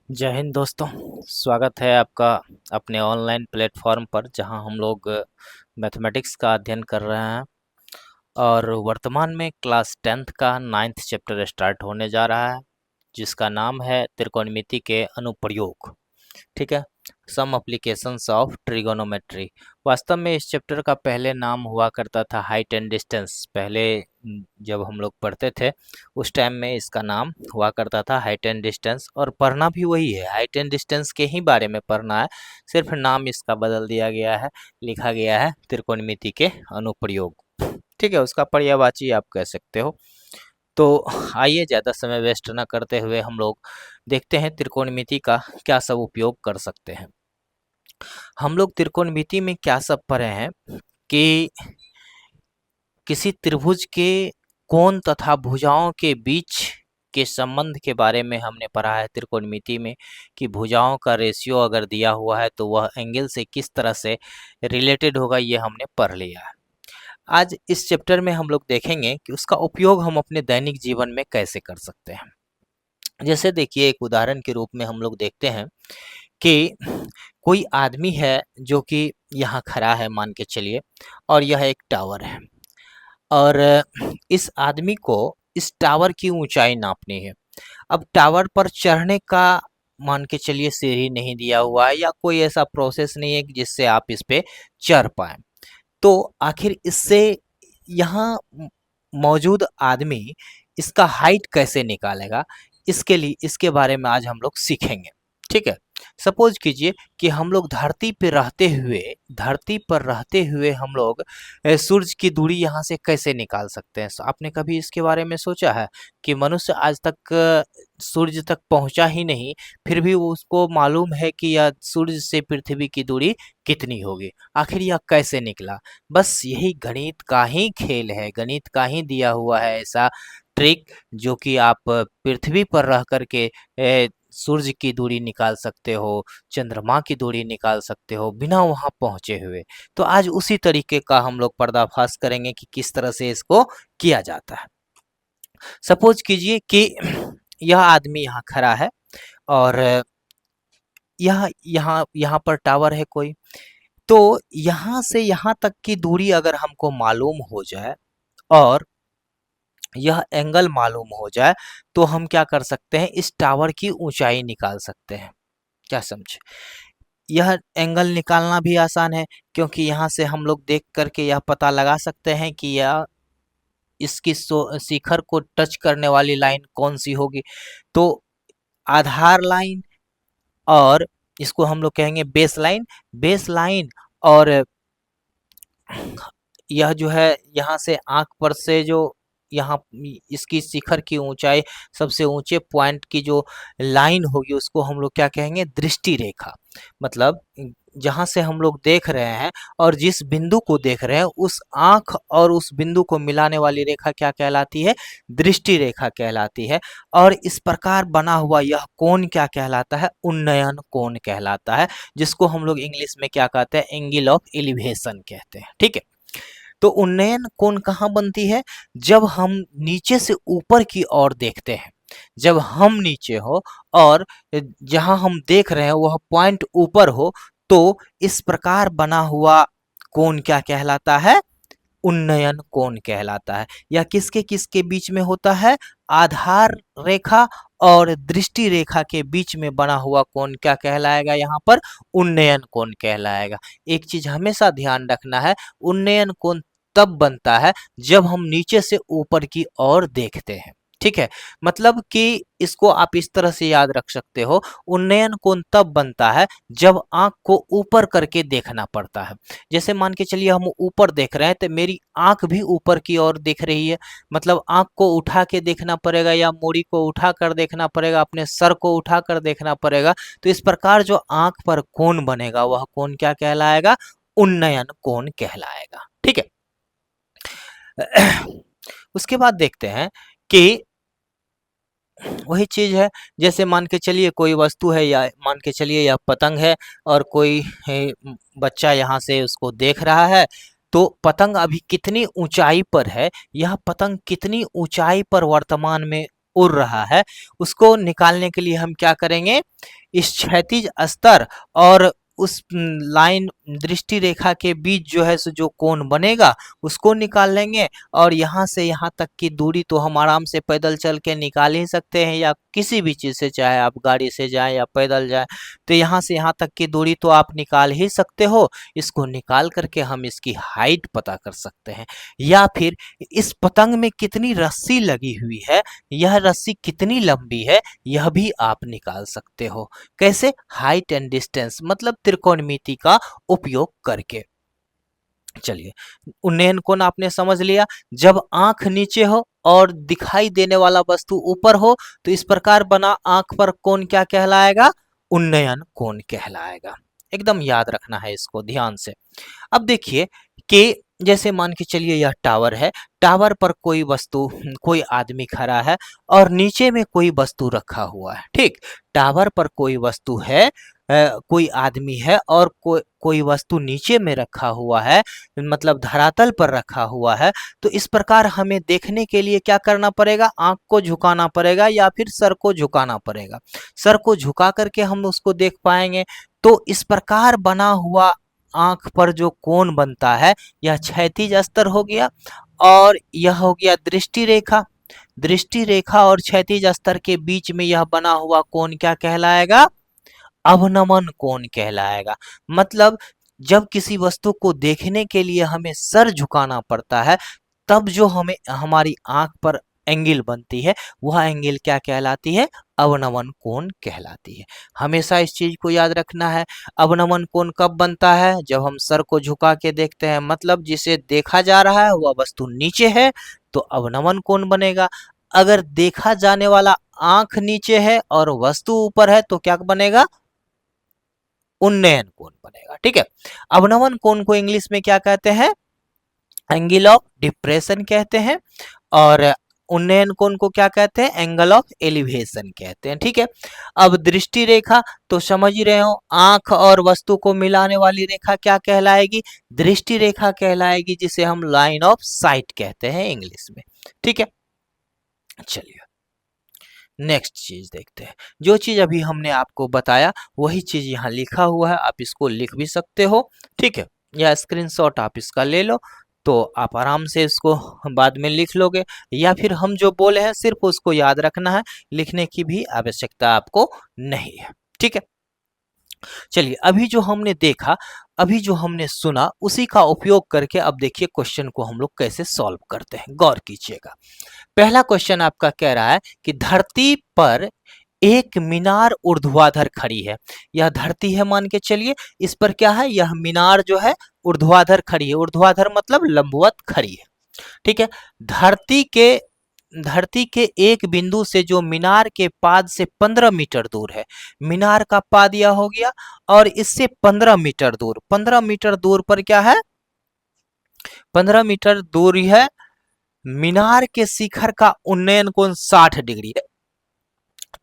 जय हिंद दोस्तों। स्वागत है आपका अपने ऑनलाइन प्लेटफॉर्म पर जहां हम लोग मैथमेटिक्स का अध्ययन कर रहे हैं। और वर्तमान में क्लास 10th का 9th चैप्टर स्टार्ट होने जा रहा है, जिसका नाम है त्रिकोणमिति के अनुप्रयोग। ठीक है, सम एप्लीकेशंस ऑफ ट्रिगोनोमेट्री। वास्तव में इस चैप्टर का पहले नाम हुआ करता था हाइट एंड डिस्टेंस। पहले जब हम लोग पढ़ते थे उस टाइम में इसका नाम हुआ करता था हाइट एंड डिस्टेंस, और पढ़ना भी वही है, हाइट एंड डिस्टेंस के ही बारे में पढ़ना है। सिर्फ नाम इसका बदल दिया गया है, लिखा गया है त्रिकोणमिति के अनुप्रयोग। ठीक है, उसका पर्यायवाची आप कह सकते हो। तो आइए ज़्यादा समय वेस्ट न करते हुए हम लोग देखते हैं त्रिकोणमिति का क्या सब उपयोग कर सकते हैं। हम लोग त्रिकोणमिति में क्या सब पढ़े हैं कि किसी त्रिभुज के कोण तथा भुजाओं के बीच के संबंध के बारे में हमने पढ़ा है त्रिकोणमिति में, कि भुजाओं का रेशियो अगर दिया हुआ है तो वह एंगल से किस तरह से रिलेटेड होगा, ये हमने पढ़ लिया है। आज इस चैप्टर में हम लोग देखेंगे कि उसका उपयोग हम अपने दैनिक जीवन में कैसे कर सकते हैं। जैसे देखिए, एक उदाहरण के रूप में हम लोग देखते हैं कि कोई आदमी है जो कि यहाँ खड़ा है, मान के चलिए, और यह एक टावर है। और इस आदमी को इस टावर की ऊंचाई नापनी है। अब टावर पर चढ़ने का मान के चलिए सीढ़ी नहीं दिया हुआ है, या कोई ऐसा प्रोसेस नहीं है जिससे आप इस पे चढ़ पाए। तो आखिर इससे यहाँ मौजूद आदमी इसका हाइट कैसे निकालेगा, इसके लिए इसके बारे में आज हम लोग सीखेंगे। ठीक है, सपोज कीजिए कि हम लोग धरती पर रहते हुए हम लोग सूरज की दूरी यहाँ से कैसे निकाल सकते हैं। आपने कभी इसके बारे में सोचा है कि मनुष्य आज तक सूरज तक पहुंचा ही नहीं, फिर भी उसको मालूम है कि यह सूरज से पृथ्वी की दूरी कितनी होगी। आखिर यह कैसे निकला? बस यही गणित का ही खेल है, गणित का ही दिया हुआ है ऐसा ट्रिक, जो कि आप पृथ्वी पर रह करके सूरज की दूरी निकाल सकते हो, चंद्रमा की दूरी निकाल सकते हो बिना वहां पहुंचे हुए। तो आज उसी तरीके का हम लोग पर्दाफाश करेंगे कि किस तरह से इसको किया जाता है। सपोज कीजिए कि यह आदमी यहाँ खड़ा है, और यह यहाँ यहाँ पर टावर है कोई। तो यहाँ से यहाँ तक की दूरी अगर हमको मालूम हो जाए और यह एंगल मालूम हो जाए, तो हम क्या कर सकते हैं, इस टावर की ऊंचाई निकाल सकते हैं। क्या समझे? यह एंगल निकालना भी आसान है, क्योंकि यहाँ से हम लोग देख करके यह पता लगा सकते हैं कि यह इसकी शिखर को टच करने वाली लाइन कौन सी होगी। तो आधार लाइन, और इसको हम लोग कहेंगे बेस लाइन। बेस लाइन और यह जो है यहाँ से आंख पर से जो यहाँ इसकी शिखर की ऊंचाई, सबसे ऊंचे पॉइंट की जो लाइन होगी उसको हम लोग क्या कहेंगे, दृष्टि रेखा। मतलब जहाँ से हम लोग देख रहे हैं और जिस बिंदु को देख रहे हैं, उस आंख और उस बिंदु को मिलाने वाली रेखा क्या कहलाती है, दृष्टि रेखा कहलाती है। और इस प्रकार बना हुआ यह कोण क्या कहलाता है, उन्नयन कोण कहलाता है, जिसको हम लोग इंग्लिश में क्या कहते हैं, एंगल ऑफ एलिवेशन कहते हैं। ठीक है, तो उन्नयन कोण कहाँ बनती है, जब हम नीचे से ऊपर की ओर देखते हैं। जब हम नीचे हो और जहां हम देख रहे हैं वह पॉइंट ऊपर हो, तो इस प्रकार बना हुआ कोण क्या कहलाता है, उन्नयन कोण कहलाता है। यह किसके किसके बीच में होता है, आधार रेखा और दृष्टि रेखा के बीच में बना हुआ कोण क्या कहलाएगा, यहाँ पर उन्नयन कोण कहलाएगा। एक चीज हमेशा ध्यान रखना है, उन्नयन कोण तब बनता है जब हम नीचे से ऊपर की ओर देखते हैं। ठीक है, मतलब कि इसको आप इस तरह से याद रख सकते हो, उन्नयन कोण तब बनता है जब आंख को ऊपर करके देखना पड़ता है। जैसे मान के चलिए हम ऊपर देख रहे हैं, तो मेरी आंख भी ऊपर की ओर दिख रही है, मतलब आंख को उठा के देखना पड़ेगा, या मूड़ी को उठा कर देखना पड़ेगा, अपने सर को उठा कर देखना पड़ेगा। तो इस प्रकार जो आंख पर कोण बनेगा वह कोण क्या कहलाएगा, उन्नयन कोण कहलाएगा। ठीक है, उसके बाद देखते हैं कि वही चीज है, जैसे मान के चलिए कोई वस्तु है, या मान के चलिए यह पतंग है, और कोई बच्चा यहाँ से उसको देख रहा है। तो पतंग अभी कितनी ऊंचाई पर है, यह पतंग कितनी ऊंचाई पर वर्तमान में उड़ रहा है, उसको निकालने के लिए हम क्या करेंगे, इस क्षैतिज स्तर और उस लाइन दृष्टि रेखा के बीच जो है सो जो कोण बनेगा उसको निकाल लेंगे, और यहाँ से यहाँ तक की दूरी तो हम आराम से पैदल चल के निकाल ही सकते हैं, या किसी भी चीज़ से, चाहे आप गाड़ी से जाएं या पैदल जाएं, तो यहाँ से यहाँ तक की दूरी तो आप निकाल ही सकते हो। इसको निकाल करके हम इसकी हाइट पता कर सकते हैं, या फिर इस पतंग में कितनी रस्सी लगी हुई है, यह रस्सी कितनी लंबी है, यह भी आप निकाल सकते हो। कैसे? हाइट एंड डिस्टेंस, मतलब त्रिकोणमिति का उपयोग करके। चलिए, उन्नयन कोण आपने समझ लिया। जब आंख नीचे हो और दिखाई देने वाला वस्तु ऊपर हो तो इस प्रकार बना आंख पर कोण क्या कहलाएगा? उन्नयन कोण कहलाएगा। एकदम याद रखना है इसको ध्यान से। अब देखिए कि जैसे मान के चलिए यह टावर है, टावर पर कोई वस्तु, कोई आदमी खड़ा है और नीचे में कोई वस्तु रखा हुआ है। ठीक, टावर पर कोई वस्तु है, कोई आदमी है और कोई वस्तु नीचे में रखा हुआ है, मतलब धरातल पर रखा हुआ है। तो इस प्रकार हमें देखने के लिए क्या करना पड़ेगा? आंख को झुकाना पड़ेगा या फिर सर को झुकाना पड़ेगा। सर को झुका करके हम उसको देख पाएंगे। तो इस प्रकार बना हुआ आंख पर जो कोण बनता है यह क्षैतिज स्तर हो गया, और यह हो गया दृष्टि रेखा। दृष्टि रेखा और क्षैतिज स्तर के बीच में यह बना हुआ कोण क्या कहलाएगा? अवनमन कोण कहलाएगा। मतलब जब किसी वस्तु को देखने के लिए हमें सर झुकाना पड़ता है, तब जो हमें हमारी आंख पर एंगल बनती है वह एंगल क्या कहलाती है? अवनमन कोण कहलाती है। हमेशा इस चीज को याद रखना है। अवनमन कोण कब बनता है? जब हम सर को झुका के देखते हैं, मतलब जिसे देखा जा रहा है वह वस्तु नीचे है तो अवनमन कोण बनेगा। अगर देखा जाने वाला आंख नीचे है और वस्तु ऊपर है तो क्या बनेगा? उन्नयन कोण बनेगा। ठीक है, अवनमन कोण को इंग्लिश में क्या कहते हैं? एंगल ऑफ डिप्रेशन कहते हैं, और उन्नयन कोण को क्या कहते हैं? एंगल ऑफ एलिवेशन कहते हैं। ठीक है, अब दृष्टि रेखा तो समझ ही रहे हो, आंख और वस्तु को मिलाने वाली रेखा क्या कहलाएगी? दृष्टि रेखा कहलाएगी, जिसे हम लाइन ऑफ साइट कहते हैं इंग्लिश में। ठीक है, चलिए नेक्स्ट चीज देखते हैं। जो चीज अभी हमने आपको बताया वही चीज यहाँ लिखा हुआ है, आप इसको लिख भी सकते हो। ठीक है, या स्क्रीनशॉट आप इसका ले लो तो आप आराम से इसको बाद में लिख लोगे, या फिर हम जो बोले हैं सिर्फ उसको याद रखना है, लिखने की भी आवश्यकता आपको नहीं है। ठीक है, चलिए अभी जो हमने देखा, अभी जो हमने सुना, उसी का उपयोग करके अब देखिए क्वेश्चन को हम लोग कैसे सॉल्व करते हैं। गौर कीजिएगा। पहला क्वेश्चन आपका कह रहा है कि धरती पर एक मीनार ऊर्ध्वाधर खड़ी है। यह धरती है मान के चलिए, इस पर क्या है? यह मीनार जो है ऊर्ध्वाधर खड़ी है। ऊर्ध्वाधर मतलब लंबवत खड़ी है। ठीक है, धरती के एक बिंदु से जो मीनार के पाद से 15 मीटर दूर है, मीनार का पाद यह हो गया, और इससे 15 मीटर दूर, 15 मीटर दूर पर क्या है? 15 मीटर दूरी है। मीनार के शिखर का उन्नयन कोण 60 डिग्री है।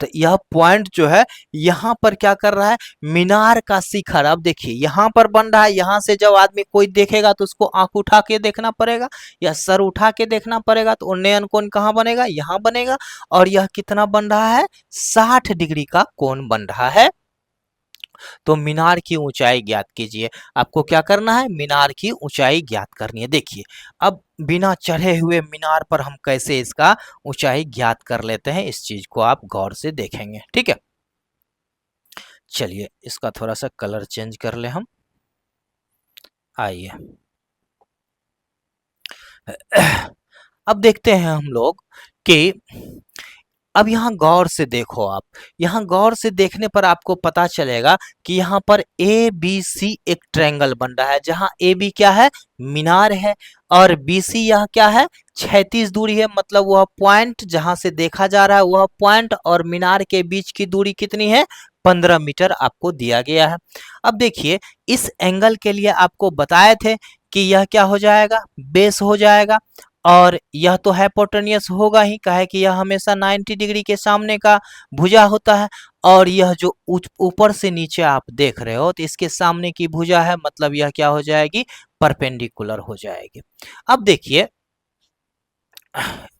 तो यह पॉइंट जो है यहाँ पर क्या कर रहा है? मीनार का शिखर, अब देखिए यहाँ पर बन रहा है, यहाँ से जब आदमी कोई देखेगा तो उसको आंख उठा के देखना पड़ेगा या सर उठा के देखना पड़ेगा, तो उन्नयन कोण कहाँ बनेगा? यहाँ बनेगा। और यह कितना बन रहा है? 60 डिग्री का कोण बन रहा है। तो मीनार की ऊंचाई ज्ञात कीजिए। आपको क्या करना है? मीनार की ऊंचाई ज्ञात करनी है। देखिए अब बिना चढ़े हुए मीनार पर हम कैसे इसका ऊंचाई ज्ञात कर लेते हैं, इस चीज को आप गौर से देखेंगे। ठीक है, चलिए इसका थोड़ा सा कलर चेंज कर ले हम। आइए अब देखते हैं हम लोग कि अब यहाँ गौर से देखो आप, यहाँ गौर से देखने पर आपको पता चलेगा कि यहाँ पर ए बी सी एक ट्रायंगल बन रहा है, जहाँ ए बी क्या है? मीनार है, और बी सी यह क्या है? क्षैतिज दूरी है, मतलब वह पॉइंट जहां से देखा जा रहा है वह पॉइंट और मीनार के बीच की दूरी कितनी है? 15 मीटर आपको दिया गया है। अब देखिए इस एंगल के लिए आपको बताए थे कि यह क्या हो जाएगा? बेस हो जाएगा, और यह तो हाइपोटेन्यूस होगा ही, काहे कि यह हमेशा 90 डिग्री के सामने का भुजा होता है, और यह जो ऊपर से नीचे आप देख रहे हो तो इसके सामने की भुजा है, मतलब यह क्या हो जाएगी? परपेंडिकुलर हो जाएगी। अब देखिए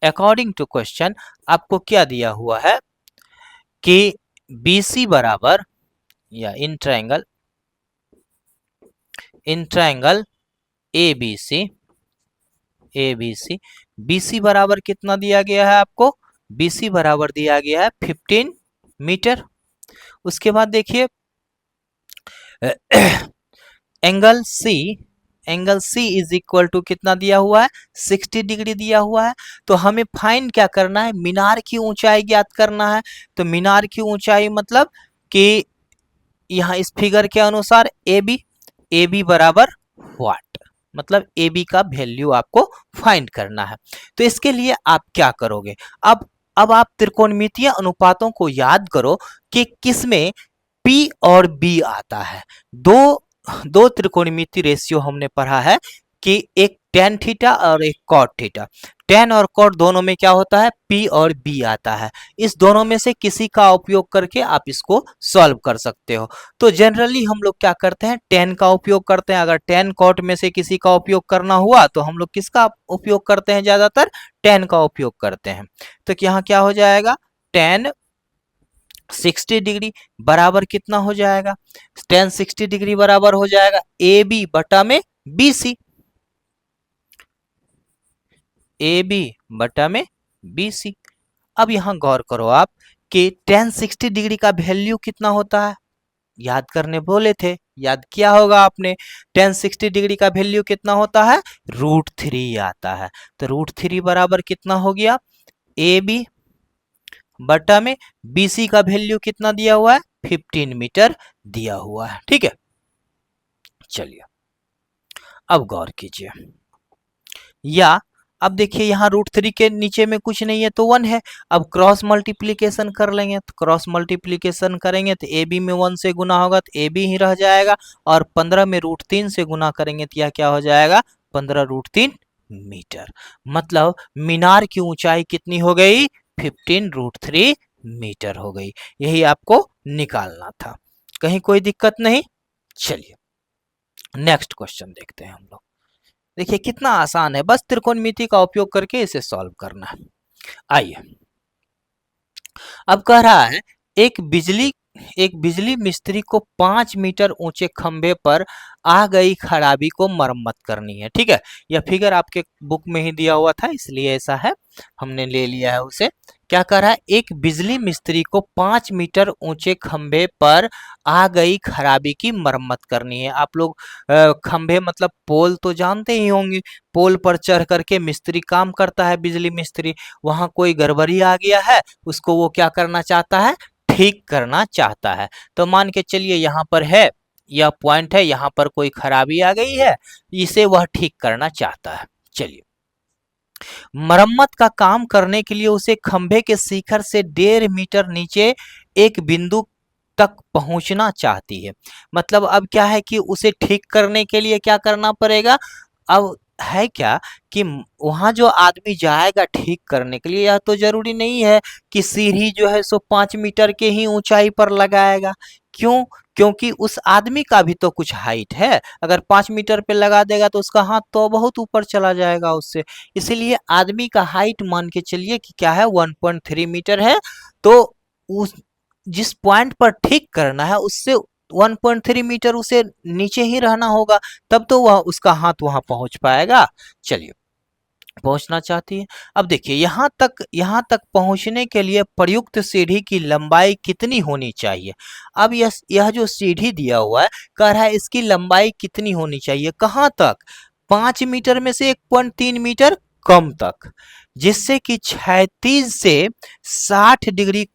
अकॉर्डिंग टू क्वेश्चन आपको क्या दिया हुआ है कि BC बराबर या इन ट्रायंगल ABC, BC बराबर कितना दिया गया है आपको? BC बराबर दिया गया है 15 मीटर। उसके बाद देखिए angle C is equal to कितना दिया हुआ है? 60 डिग्री दिया हुआ है। तो हमें फाइंड क्या करना है? मीनार की ऊंचाई ज्ञात करना है। तो मीनार की ऊंचाई मतलब कि यहाँ इस फिगर के अनुसार AB बराबर व्हाट, मतलब AB का वैल्यू आपको फाइंड करना है। तो इसके लिए आप क्या करोगे? अब आप त्रिकोणमितीय अनुपातों को याद करो कि किसमें P और B आता है। दो त्रिकोणमितीय रेशियो हमने पढ़ा है कि एक tan थीटा और एक cot थीटा। tan और cot दोनों में क्या होता है? P और B आता है। इस दोनों में से किसी का उपयोग करके आप इसको सॉल्व कर सकते हो। तो जनरली हम लोग क्या करते हैं? tan का उपयोग करते हैं। अगर tan cot में से किसी का उपयोग करना हुआ तो हम लोग किसका उपयोग करते हैं? ज्यादातर tan का उपयोग करते हैं। तो यहाँ क्या हो जाएगा? tan 60 डिग्री बराबर कितना हो जाएगा? tan 60 डिग्री बराबर हो जाएगा AB बटा में BC, AB बटा में BC। अब यहां गौर करो आप कि tan 60 डिग्री का वैल्यू कितना होता है? याद करने बोले थे, याद किया होगा आपने। tan 60 डिग्री का वैल्यू कितना होता है? √3 आता है। तो √3 बराबर कितना हो गया? AB बटा में BC का वैल्यू कितना दिया हुआ है? 15 मीटर दिया हुआ है। ठीक है, चलिए अब गौर कीजिए। या अब देखिए यहाँ √3 के नीचे में कुछ नहीं है तो 1 है। अब क्रॉस मल्टीप्लीकेशन कर लेंगे, तो क्रॉस मल्टीप्लीकेशन करेंगे तो AB में 1 से गुना होगा तो AB ही रह जाएगा, और 15 में √3 से गुना करेंगे तो यह क्या हो जाएगा? 15 √3 मीटर। मतलब मीनार की ऊंचाई कितनी हो गई? 15 √3 मीटर हो गई। यही आपको निकालना था। कहीं कोई दिक्कत नहीं? चलिए नेक्स्ट क्वेश्चन देखते हैं हम लोग। देखिए कितना आसान है, बस त्रिकोणमिति का उपयोग करके इसे सॉल्व करना है। आइए, अब कह रहा है एक बिजली मिस्त्री को 5 मीटर ऊंचे खंभे पर आ गई खराबी को मरम्मत करनी है। ठीक है, यह फिगर आपके बुक में ही दिया हुआ था इसलिए ऐसा है, हमने ले लिया है उसे। क्या कह रहा है? एक बिजली मिस्त्री को 5 मीटर ऊंचे खंभे पर आ गई खराबी की मरम्मत करनी है। आप लोग खंभे मतलब पोल तो जानते ही होंगे। पोल पर चढ़ करके मिस्त्री काम करता है, बिजली मिस्त्री। वहां कोई गड़बड़ी आ गया है, उसको वो क्या करना चाहता है? ठीक करना चाहता है। तो मान के चलिए यहाँ पर है, यह पॉइंट है, यहाँ पर कोई खराबी आ गई है, इसे वह ठीक करना चाहता है। चलिए, मरम्मत का काम करने के लिए उसे खंभे के शिखर से 1.5 मीटर नीचे एक बिंदु तक पहुंचना चाहती है। मतलब अब क्या है कि उसे ठीक करने के लिए क्या करना पड़ेगा? अब है क्या कि वहां जो आदमी जाएगा ठीक करने के लिए, यह तो जरूरी नहीं है कि सीढ़ी जो है सो 5 मीटर के ही ऊंचाई पर लगाएगा। क्यों? क्योंकि उस आदमी का भी तो कुछ हाइट है। अगर 5 मीटर पे लगा देगा तो उसका हाथ तो बहुत ऊपर चला जाएगा उससे। इसीलिए आदमी का हाइट मान के चलिए कि क्या है? 1.3 मीटर है। तो उस जिस पॉइंट पर ठीक करना है उससे 1.3 मीटर उसे नीचे ही रहना होगा, तब तो वह उसका हाथ वहां पहुंच पाएगा। चलिए, पहुंचना चाहती है। अब देखिए यहाँ तक पहुंचने के लिए प्रयुक्त सीढ़ी की लंबाई कितनी होनी चाहिए? अब यह जो सीढ़ी दिया हुआ है, कह रहा है इसकी लंबाई कितनी होनी चाहिए? कहाँ तक? 5 मीटर में से 1.3 मीटर कम तक, जिससे कि क्षैतिज से 60 डिग्री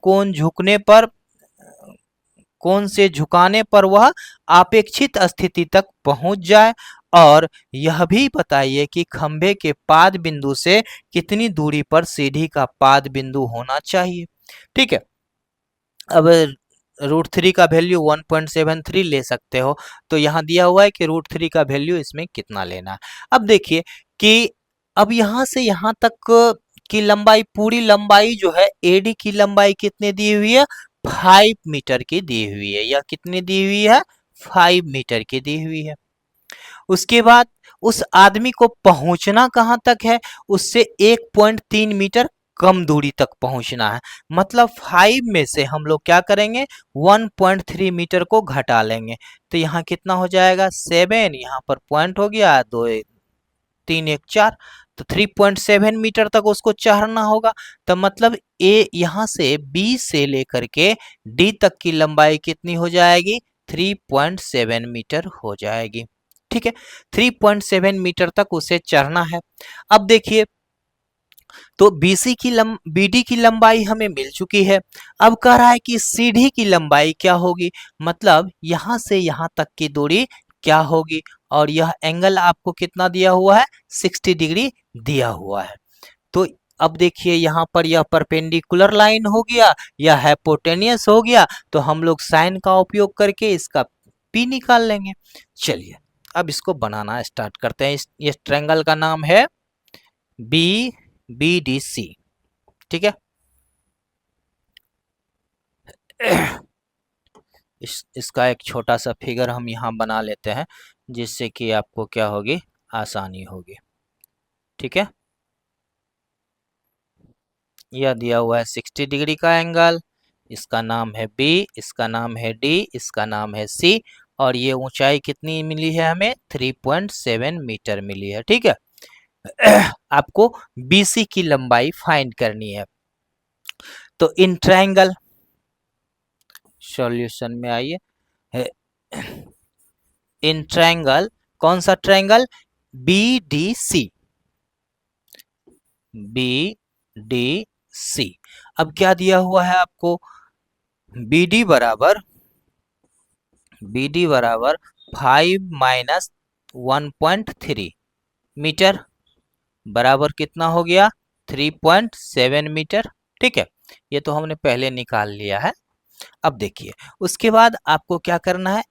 कोण से झुकाने पर वह अपेक्षित स्थिति तक पहुंच जाए। और यह भी बताइए कि खंभे के पाद बिंदु से कितनी दूरी पर सीढ़ी का पाद बिंदु होना चाहिए। ठीक है, अब √3 का वैल्यू 1.73 ले सकते हो, तो यहाँ दिया हुआ है कि √3 का वैल्यू इसमें कितना लेना है। अब देखिए कि अब यहाँ से यहाँ तक की लंबाई, पूरी लंबाई जो है AD की लंबाई कितनी दी हुई है? 5 मीटर की दी हुई है। यह कितनी दी हुई है? 5 मीटर की दी हुई है। उसके बाद उस आदमी को पहुंचना कहां तक है? उससे 1.3 मीटर कम दूरी तक पहुंचना है। मतलब 5 में से हम लोग क्या करेंगे, 1.3 मीटर को घटा लेंगे। तो यहाँ कितना हो जाएगा, 7, यहाँ पर पॉइंट हो गया, 2 3 1 4, तो 3.7 मीटर तक उसको चढ़ना होगा। तो मतलब ए यहाँ से बी से लेकर के डी तक की लंबाई कितनी हो जाएगी, 3.7 मीटर हो जाएगी। ठीक है, 3.7 मीटर तक उसे चढ़ना है। अब देखिए, तो बीडी की लंबाई हमें मिल चुकी है। अब कह रहा है कि सीडी की लंबाई क्या होगी, मतलब यहां से यहां तक की दूरी क्या होगी, और यह एंगल आपको कितना दिया हुआ है, 60 डिग्री दिया हुआ है। तो अब देखिए यहाँ पर यह परपेंडिकुलर लाइन हो गया, यह हाइपोटेनियस हो गया, तो हम लोग साइन का उपयोग करके इसका पी निकाल लेंगे। चलिए अब इसको बनाना स्टार्ट करते हैं। इस ट्रायंगल का नाम है बी बी डी सी। ठीक है, इसका एक छोटा सा फिगर हम यहाँ बना लेते हैं, जिससे कि आपको क्या होगी, आसानी होगी। ठीक है, यह दिया हुआ है 60 डिग्री का एंगल, इसका नाम है बी, इसका नाम है डी, इसका नाम है सी, और ये ऊंचाई कितनी मिली है हमें, 3.7 मीटर मिली है। ठीक है, आपको बीसी की लंबाई फाइंड करनी है। तो इन ट्रायंगल, सॉल्यूशन में आइए, इन ट्रायंगल, कौन सा triangle, B D C, B D C. अब क्या दिया हुआ है आपको, BD बराबर 5 माइनस 1.3 मीटर बराबर कितना हो गया, 3.7 मीटर। ठीक है, ये तो हमने पहले निकाल लिया है। अब देखिए, उसके बाद आपको क्या करना है,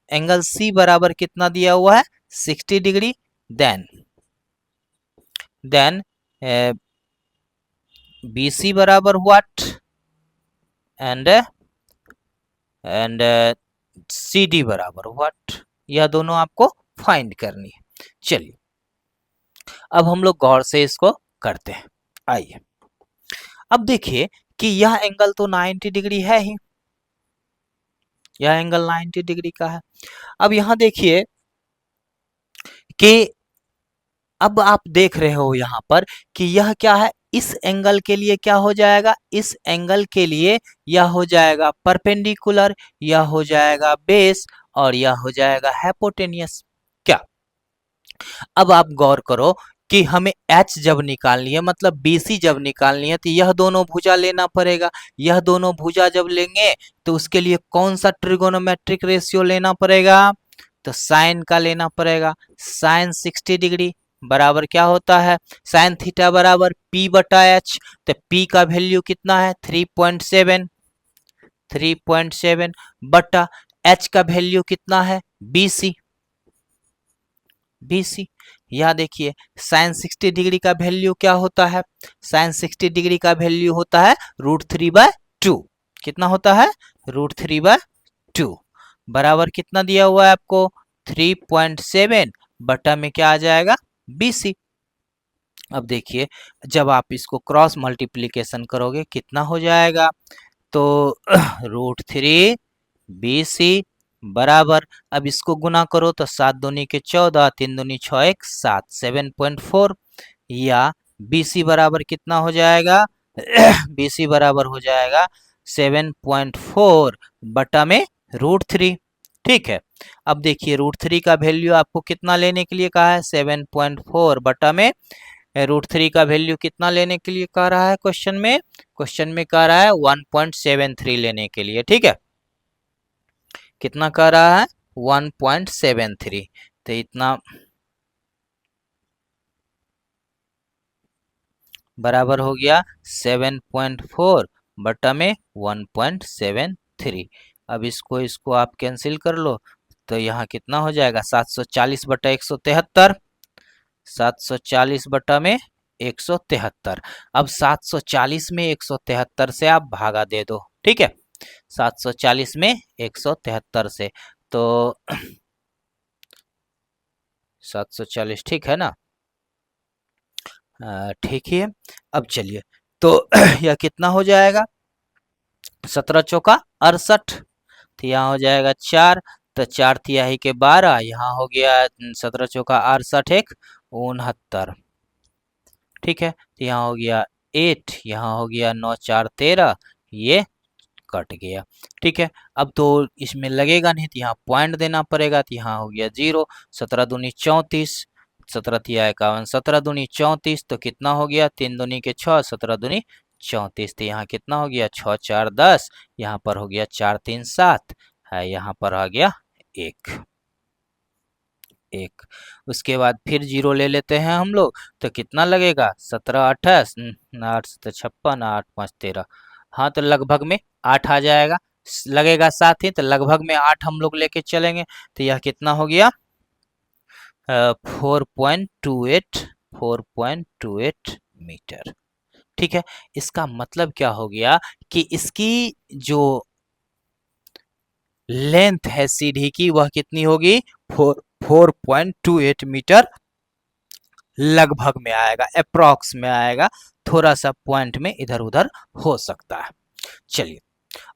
एंगल सी बराबर कितना दिया हुआ है, 60 डिग्री। देन BC बराबर व्हाट, एंड CD बराबर व्हाट, यह दोनों आपको फाइंड करनी है। चलिए अब हम लोग गौर से इसको करते हैं। आइए, अब देखिए कि यह एंगल तो 90 डिग्री है ही, यह एंगल 90 डिग्री का है। अब यहां देखिए कि अब आप देख रहे हो यहाँ पर कि यह क्या है, इस एंगल के लिए क्या हो जाएगा, इस एंगल के लिए यह हो जाएगा परपेंडिकुलर, यह हो जाएगा बेस, और यह हो जाएगा हाइपोटेनियस। क्या, अब आप गौर करो कि हमें H जब निकालनी है, मतलब BC जब निकालनी है, तो यह दोनों भुजा लेना पड़ेगा। यह दोनों भुजा जब लेंगे तो उसके लिए कौन सा ट्रिगोनोमेट्रिक रेशियो लेना पड़ेगा, तो साइन का लेना पड़ेगा। साइन 60 डिग्री बराबर क्या होता है, साइन थीटा बराबर P बटा H। तो P का वैल्यू कितना है, 3.7 बटा H का वैल्यू कितना है, BC। यह देखिए, साइन 60 डिग्री का वैल्यू क्या होता है, साइन 60 डिग्री का वैल्यू होता है √3/2। कितना होता है, √3/2 बराबर कितना दिया हुआ है आपको, 3.7 बटा में क्या आ जाएगा, BC। अब देखिए, जब आप इसको क्रॉस मल्टीप्लीकेशन करोगे कितना हो जाएगा, तो √3 BC बराबर, अब इसको गुना करो तो 7 दूनी के 14, 3 दूनी 6 1 7, 7.4, या BC बराबर कितना हो जाएगा, BC बराबर हो जाएगा 7.4 बटा में √3। ठीक है, अब देखिए √3 का वैल्यू आपको कितना लेने के लिए कहा है, 7.4 बटा में √3 का वैल्यू कितना लेने के लिए कह रहा है, क्वेश्चन में कह रहा है 1.73 लेने के लिए। ठीक है, कितना कह रहा है, 1.73, तो इतना बराबर हो गया 7.4 बटा में 1.73। अब इसको आप कैंसिल कर लो, तो यहाँ कितना हो जाएगा, 740 बटा 173, 740 बटा में 173। अब 740 में 173 से आप भागा दे दो। ठीक है, 740 में 173 से, तो 740 ठीक है ना। ठीक है। अब चलिए, तो यह कितना हो जाएगा, 17 चौका 68, तो यहाँ हो जाएगा 4, तो 4 तिहाई के 12, यहाँ हो गया 17 चौका 68 एक 69, ठीक है। तो यहाँ हो गया 8, यहाँ हो गया 9 4 13, ये कट गया, ठीक है। अब तो इसमें लगेगा नहीं, तो यहाँ पॉइंट देना पड़ेगा, तो यहाँ हो गया 0, 17 दूनी 34, 17 तिया 51, 17 दूनी 34, तो कितना हो गया, 3 दूनी के 6, 17 दूनी 34, तो यहाँ कितना हो गया 6 4 10, यहाँ पर हो गया 4 3 7 है, यहाँ पर आ गया 1 1। उसके बाद फिर 0 ले लेते हैं हम लोग, तो कितना लगेगा 17 28, 8 7 56, 8 5 13, हाँ तो लगभग में 8 आ जाएगा, लगेगा साथ ही, तो लगभग में 8 हम लोग लेके चलेंगे, तो यह कितना हो गया 4.28 4.28 मीटर, ठीक है। इसका मतलब क्या हो गया कि इसकी जो लेंथ है सीढ़ी की वह कितनी होगी 4.28 मीटर लगभग में आएगा, अप्रॉक्स में आएगा, थोड़ा सा पॉइंट में इधर उधर हो सकता है। चलिए,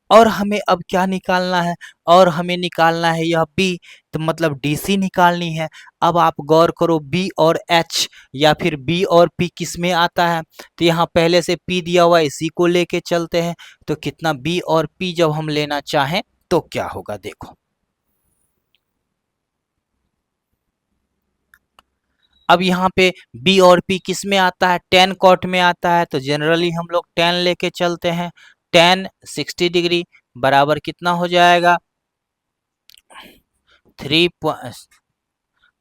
और हमें अब क्या निकालना है, और हमें निकालना है यह बी, तो मतलब डीसी निकालनी है। अब आप गौर करो, बी और एच या फिर बी और पी किस में आता है, तो यहाँ पहले से पी दिया हुआ, इसी को लेके चलते हैं, तो कितना बी और पी जब हम लेना चाहें तो क्या होगा, देखो अब यहाँ पे बी और पी किस में आता है, टेन कॉट में आता है, तो जनरली हम लोग टेन लेके चलते हैं, टेन 60 डिग्री बराबर कितना हो जाएगा 3,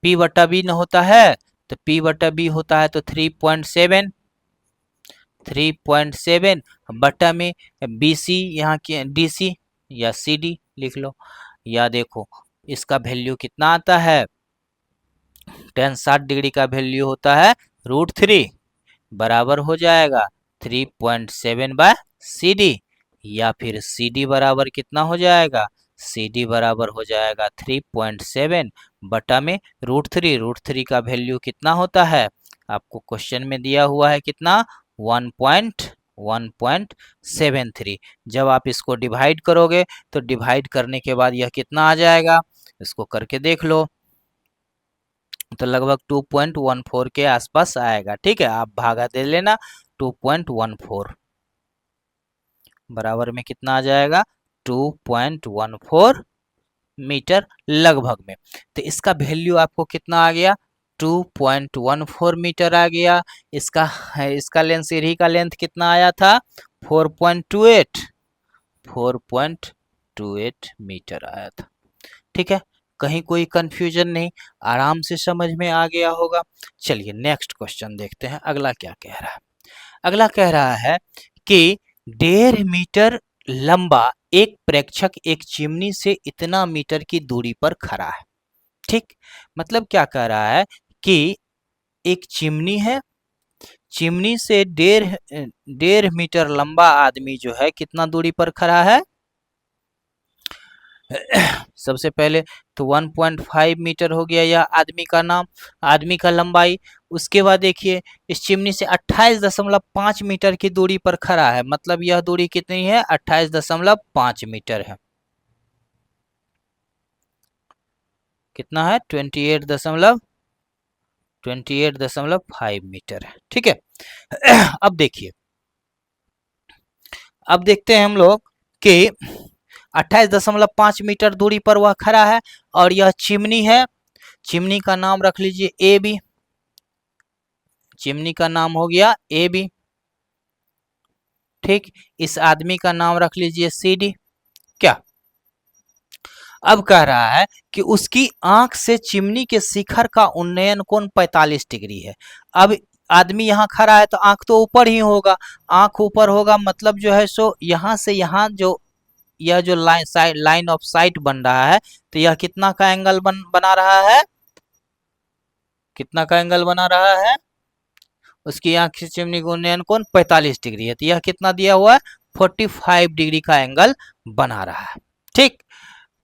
पी बटा बी न होता है, तो पी बटा बी होता है तो 3.7, 3.7 बटा में बी सी, यहाँ की डी सी या सी डी लिख लो, या देखो इसका वैल्यू कितना आता है, टेन 60 डिग्री का वैल्यू होता है √3, बराबर हो जाएगा 3.7 बाय सी डी, या फिर सी डी बराबर कितना हो जाएगा, सी डी बराबर हो जाएगा 3.7 बटा में √3, √3 का वैल्यू कितना होता है, आपको क्वेश्चन में दिया हुआ है कितना 1.73। जब आप इसको डिवाइड करोगे तो डिवाइड करने के बाद यह कितना आ जाएगा, इसको करके देख लो, तो लगभग 2.14 के आसपास आएगा, ठीक है। आप भागा दे लेना, 2.14 बराबर में कितना आ जाएगा 2.14 मीटर लगभग में, तो इसका वैल्यू आपको कितना आ गया 2.14 मीटर आ गया। इसका लेंथ, सीढ़ी का लेंथ कितना आया था 4.28 मीटर आया था, ठीक है। कहीं कोई कंफ्यूजन नहीं, आराम से समझ में आ गया होगा। चलिए नेक्स्ट क्वेश्चन देखते हैं, अगला क्या कह रहा है। अगला कह रहा है कि 1.5 मीटर लंबा एक प्रेक्षक एक चिमनी से इतना मीटर की दूरी पर खड़ा है, ठीक। मतलब क्या कह रहा है कि एक चिमनी है, चिमनी से 1.5 मीटर लंबा आदमी जो है कितना दूरी पर खड़ा है, सबसे पहले तो 1.5 मीटर हो गया यह आदमी का नाम, आदमी का लंबाई। उसके बाद देखिए इस चिमनी से 28.5 मीटर की दूरी पर खड़ा है, मतलब यह दूरी कितनी है 28.5 मीटर है, कितना है 28.5 मीटर है, ठीक है। अब देखिए, अब देखते हैं हम लोग कि 28.5 मीटर दूरी पर वह खड़ा है, और यह चिमनी है, चिमनी का नाम रख लीजिए ए बी, चिमनी का नाम हो गया ए बी, ठीक। इस आदमी का नाम रख लीजिए सी डी, क्या। अब कह रहा है कि उसकी आंख से चिमनी के शिखर का उन्नयन कोण 45 डिग्री है। अब आदमी यहाँ खड़ा है तो आंख तो ऊपर ही होगा, आंख ऊपर होगा मतलब जो है सो यहाँ से यहाँ जो यह जो लाइन ऑफ साइट बन रहा है, तो यह कितना का एंगल बना रहा है, कितना का एंगल बना रहा है, उसकी आंख से चिमनी का उन्नयन कोण 45 डिग्री है, तो यह कितना दिया हुआ है 45 डिग्री का एंगल बना रहा है, ठीक।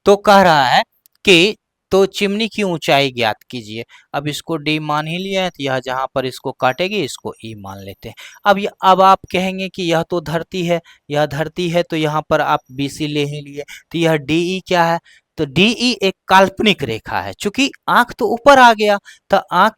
तो कह रहा है कि तो चिमनी की ऊंचाई ज्ञात कीजिए। अब इसको डी मान ही लिया है, तो यह जहां पर इसको काटेगी इसको ई मान लेते हैं। अब आप कहेंगे कि यह तो धरती है, यह धरती है, तो यहाँ पर आप बीसी ले ही लिए, तो यह डीई क्या है, तो डीई एक काल्पनिक रेखा है। चूंकि आंख तो ऊपर आ गया, तो आंख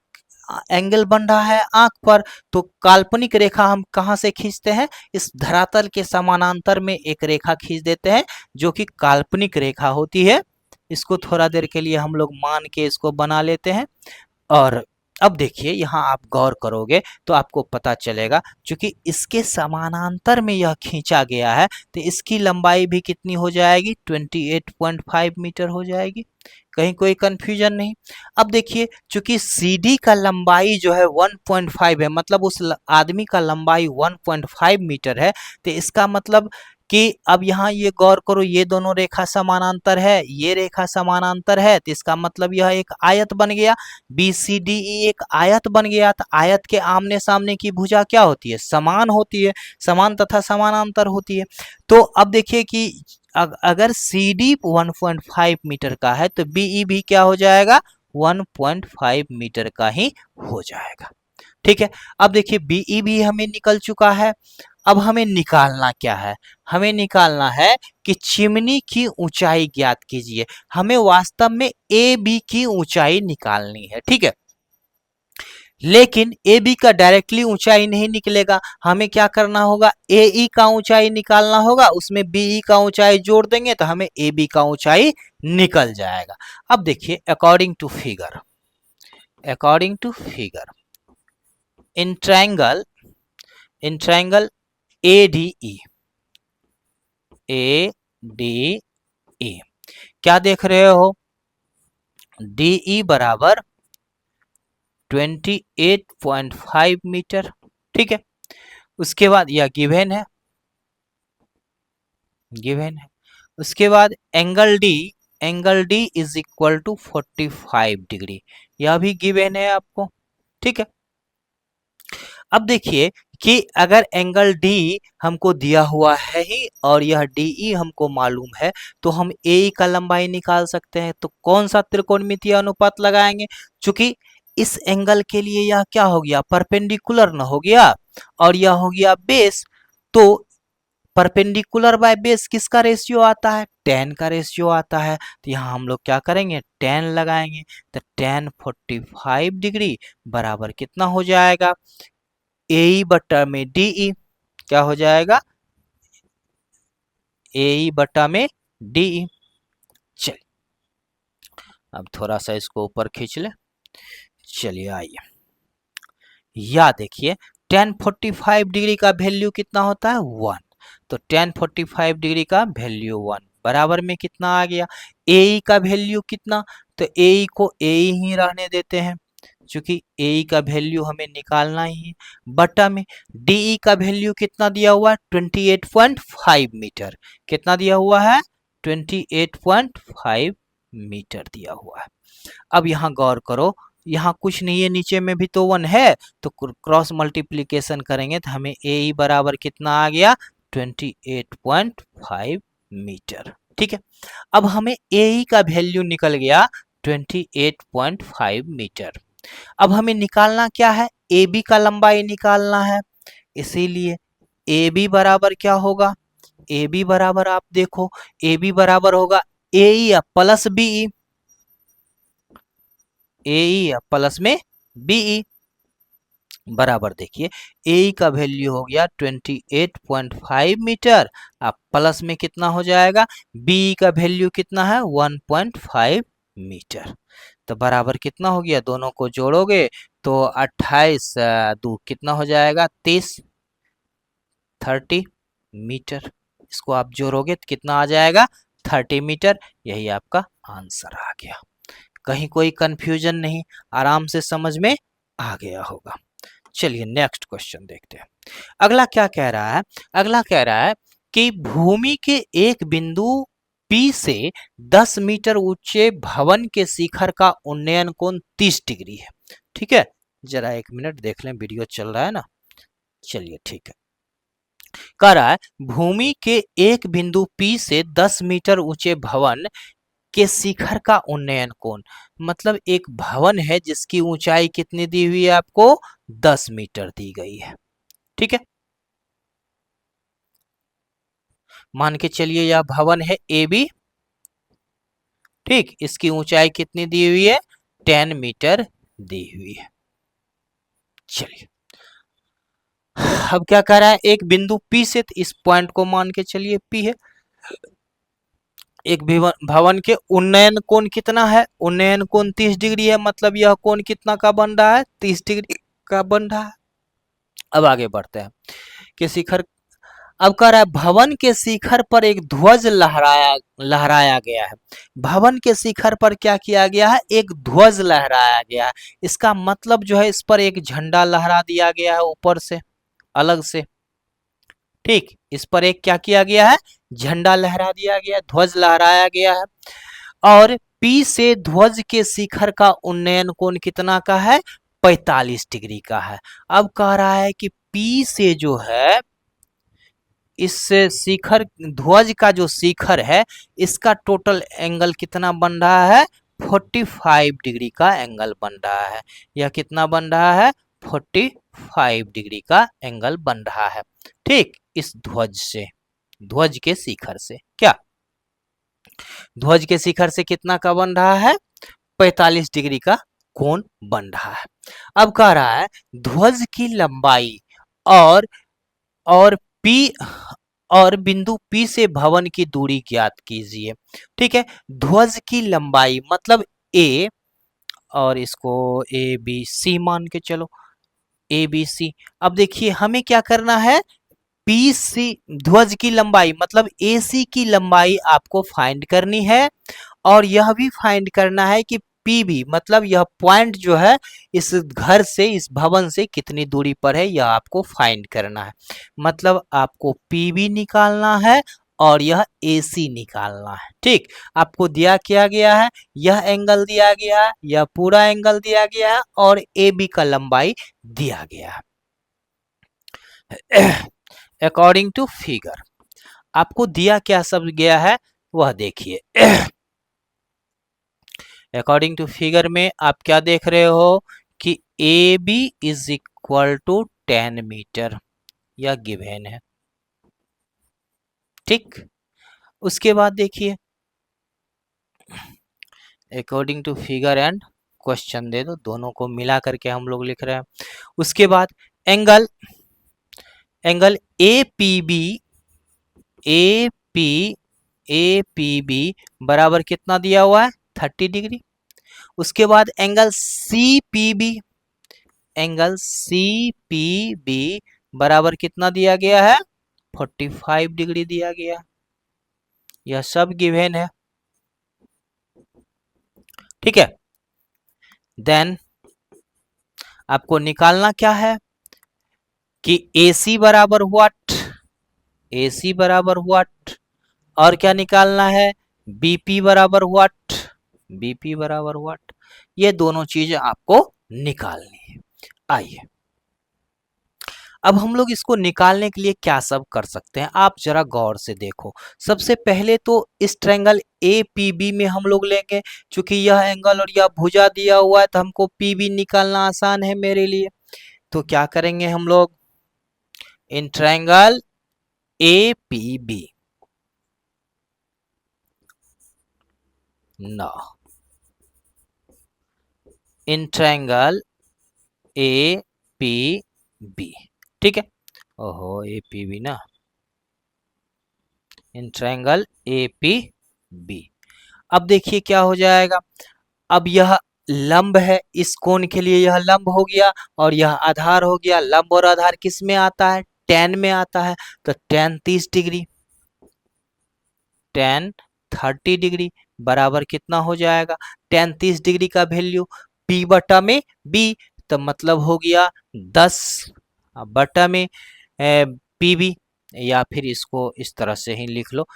एंगल बन रहा है आंख पर, तो काल्पनिक रेखा हम कहां से खींचते हैं, इस धरातल के समानांतर में एक रेखा खींच देते हैं जो कि काल्पनिक रेखा होती है। इसको थोड़ा देर के लिए हम लोग मान के इसको बना लेते हैं। और अब देखिए यहाँ आप गौर करोगे तो आपको पता चलेगा, क्योंकि इसके समानांतर में यह खींचा गया है, तो इसकी लंबाई भी कितनी हो जाएगी, 28.5 मीटर हो जाएगी। कहीं कोई कंफ्यूजन नहीं। अब देखिए चूंकि CD का लंबाई जो है 1.5 है, मतलब उस आदमी का लंबाई 1.5 मीटर है, तो इसका मतलब कि अब यहाँ ये गौर करो, ये दोनों रेखा समानांतर है, ये रेखा समानांतर है, तो इसका मतलब यह एक आयत बन गया, BCDE एक आयत बन गया। तो आयत के आमने सामने की भुजा क्या होती है, समान होती है, समान तथा समानांतर होती है। तो अब देखिए कि अगर CD 1.5 मीटर का है, तो BE भी क्या हो जाएगा, 1.5 मीटर का ही हो जाएगा। ठीक है, अब देखिए BE भी हमें निकल चुका है। अब हमें निकालना क्या है, हमें निकालना है कि चिमनी की ऊंचाई ज्ञात कीजिए। हमें वास्तव में AB की ऊंचाई निकालनी है, ठीक है। लेकिन AB का डायरेक्टली ऊंचाई नहीं निकलेगा, हमें क्या करना होगा, AE का ऊंचाई निकालना होगा, उसमें BE का ऊंचाई जोड़ देंगे तो हमें AB का ऊंचाई निकल जाएगा। अब देखिए according to figure, in triangle ADE क्या देख रहे हो, DE बराबर 28.5 मीटर, ठीक है। उसके बाद यह गिवन है, उसके बाद angle D is equal to 45 degree, यह भी गिवन है आपको, ठीक है। अब देखिए कि अगर एंगल D हमको दिया हुआ है ही और यह DE हमको मालूम है, तो हम AE का लंबाई निकाल सकते हैं। तो कौन सा त्रिकोणमितीय अनुपात लगाएंगे, चूंकि इस एंगल के लिए यह क्या हो गया, परपेंडिकुलर न हो गया, और यह हो गया बेस। तो परपेंडिकुलर बाय बेस किसका रेशियो आता है, tan का रेशियो आता है। तो यहाँ हम लोग क्या करेंगे, tan लगाएंगे, तो tan 45 डिग्री बराबर कितना हो जाएगा, AE बटा में DE, क्या हो जाएगा, AE बटा में DE। चलिए अब थोड़ा सा इसको ऊपर खींच ले, चलिए आइए, या देखिए tan 45 डिग्री का वैल्यू कितना होता है, 1। तो tan 45 डिग्री का वैल्यू 1 बराबर में कितना आ गया, AE का वैल्यू कितना, तो AE को AE ही रहने देते हैं, क्योंकि AE का वैल्यू हमें निकालना ही है, बटा में DE का वैल्यू कितना दिया हुआ है, 28.5 मीटर, कितना दिया हुआ है, 28.5 मीटर दिया हुआ है। अब यहाँ गौर करो, यहाँ कुछ नहीं है, नीचे में भी तो 1 है, तो क्रॉस मल्टीप्लीकेशन करेंगे तो हमें AE बराबर कितना आ गया, 28.5 मीटर, ठीक है। अब हमें AE का वैल्यू निकल गया 28.5 मीटर। अब हमें निकालना क्या है, AB का लंबाई निकालना है, इसीलिए AB बराबर क्या होगा, AB बराबर आप देखो, AB बराबर होगा AE plus BE, AE plus में BE बराबर देखिए AE का वैल्यू हो गया 28.5 मीटर, अब प्लस में कितना हो जाएगा, BE का वैल्यू कितना है, 1.5 मीटर। तो बराबर कितना हो गया, दोनों को जोड़ोगे तो 28 दो कितना हो जाएगा, 30 मीटर। इसको आप जोड़ोगे तो कितना आ जाएगा, 30 मीटर। यही आपका आंसर आ गया, कहीं कोई कंफ्यूजन नहीं, आराम से समझ में आ गया होगा। चलिए नेक्स्ट क्वेश्चन देखते हैं। अगला क्या कह रहा है, अगला कह रहा है कि भूमि के एक बिंदु P से 10 मीटर ऊंचे भवन के शिखर का उन्नयन कोण 30 डिग्री है, ठीक है। जरा एक मिनट देख लें, वीडियो चल रहा है ना, चलिए ठीक है। कह रहा है भूमि के एक बिंदु P से 10 मीटर ऊंचे भवन के शिखर का उन्नयन कोण, मतलब एक भवन है जिसकी ऊंचाई कितनी दी हुई है आपको, 10 मीटर दी गई है। ठीक है, मान के चलिए यह भवन है ए बी, ठीक, इसकी ऊंचाई कितनी दी हुई है, 10 मीटर दी हुई है। चलिए अब क्या कर रहा है, एक बिंदु P से, इस पॉइंट को मान के चलिए P है, एक भवन के उन्नयन कोण कितना है, उन्नयन कोण 30 डिग्री है, मतलब यह कोण कितना का बन रहा है, 30 डिग्री का बन रहा है। अब आगे बढ़ते हैं कि शिखर, अब कह रहा है भवन के शिखर पर एक ध्वज लहराया लहराया गया है। भवन के शिखर पर क्या किया गया है, एक ध्वज लहराया गया है। इसका मतलब जो है इस पर एक झंडा लहरा दिया गया है ऊपर से, अलग से। ठीक, इस पर एक क्या किया गया है, झंडा लहरा दिया गया, ध्वज लहराया गया है। और पी से ध्वज के शिखर का उन्नयन कोण कितना का है, 45 डिग्री का है। अब कह रहा है कि पी से जो है इस शिखर, ध्वज का जो शिखर है इसका टोटल एंगल कितना बन रहा है, 45 डिग्री का एंगल बन रहा है। यह कितना बन रहा है, 45 डिग्री का एंगल बन रहा है। ठीक, इस ध्वज से, ध्वज के शिखर से, क्या ध्वज के शिखर से कितना का बन रहा है, 45 डिग्री का कोण बन रहा है। अब कह रहा है ध्वज की लंबाई और और पी और बिंदु P से भवन की दूरी ज्ञात कीजिए। ठीक है, ध्वज की लंबाई मतलब A, और इसको ए बी सी मान के चलो, ए बी सी। अब देखिए हमें क्या करना है, पी सी, ध्वज की लंबाई मतलब ए सी की लंबाई आपको फाइंड करनी है, और यह भी फाइंड करना है कि पी भी, मतलब यह पॉइंट जो है इस घर से, इस भवन से कितनी दूरी पर है, यह आपको फाइंड करना है। मतलब आपको पी भी निकालना है और यह ए सी निकालना है। ठीक, आपको दिया क्या गया है, यह एंगल दिया गया है, यह पूरा एंगल दिया गया है, और ए बी का लंबाई दिया गया है। अकॉर्डिंग टू फिगर आपको दिया क्या सब गया है वह देखिए। अकॉर्डिंग टू फिगर में आप क्या देख रहे हो कि A B is equal to 10 metre, यह गिवन है। ठीक, उसके बाद देखिए according to figure and question दे दो, दोनों को मिला करके हम लोग लिख रहे हैं। उसके बाद angle, angle A P B, A P A P B बराबर कितना दिया हुआ है, 30 डिग्री। उसके बाद angle C P B, angle C P B बराबर कितना दिया गया है, 45 डिग्री दिया गया। यह सब गिवन है। ठीक है, देन आपको निकालना क्या है कि AC बराबर व्हाट, AC बराबर व्हाट, और क्या निकालना है, BP बराबर व्हाट, BP बराबर व्हाट। ये दोनों चीज आपको निकालनी है। आइए अब हम लोग इसको निकालने के लिए क्या सब कर सकते हैं, आप जरा गौर से देखो। सबसे पहले तो इस ट्रायंगल APB में हम लोग लेंगे, क्योंकि यह एंगल और यह भुजा दिया हुआ है तो हमको PB निकालना आसान है मेरे लिए। तो क्या करेंगे हम लोग, इन ट्रायंगल APB, ना, इन ट्रायंगल APB, ठीक है, ओहो APB ना, इन ट्रायंगल APB। अब देखिए क्या हो जाएगा, अब यह लंब है, इस कोण के लिए यह लंब हो गया और यह आधार हो गया। लंब और आधार किस में आता है, tan में आता है। तो tan 30 डिग्री, tan 30 डिग्री बराबर कितना हो जाएगा, tan 30 डिग्री का वैल्यू P बटा में B, तो मतलब हो गया 10 बटा में PB, या फिर इसको इस तरह से ही लिख लो,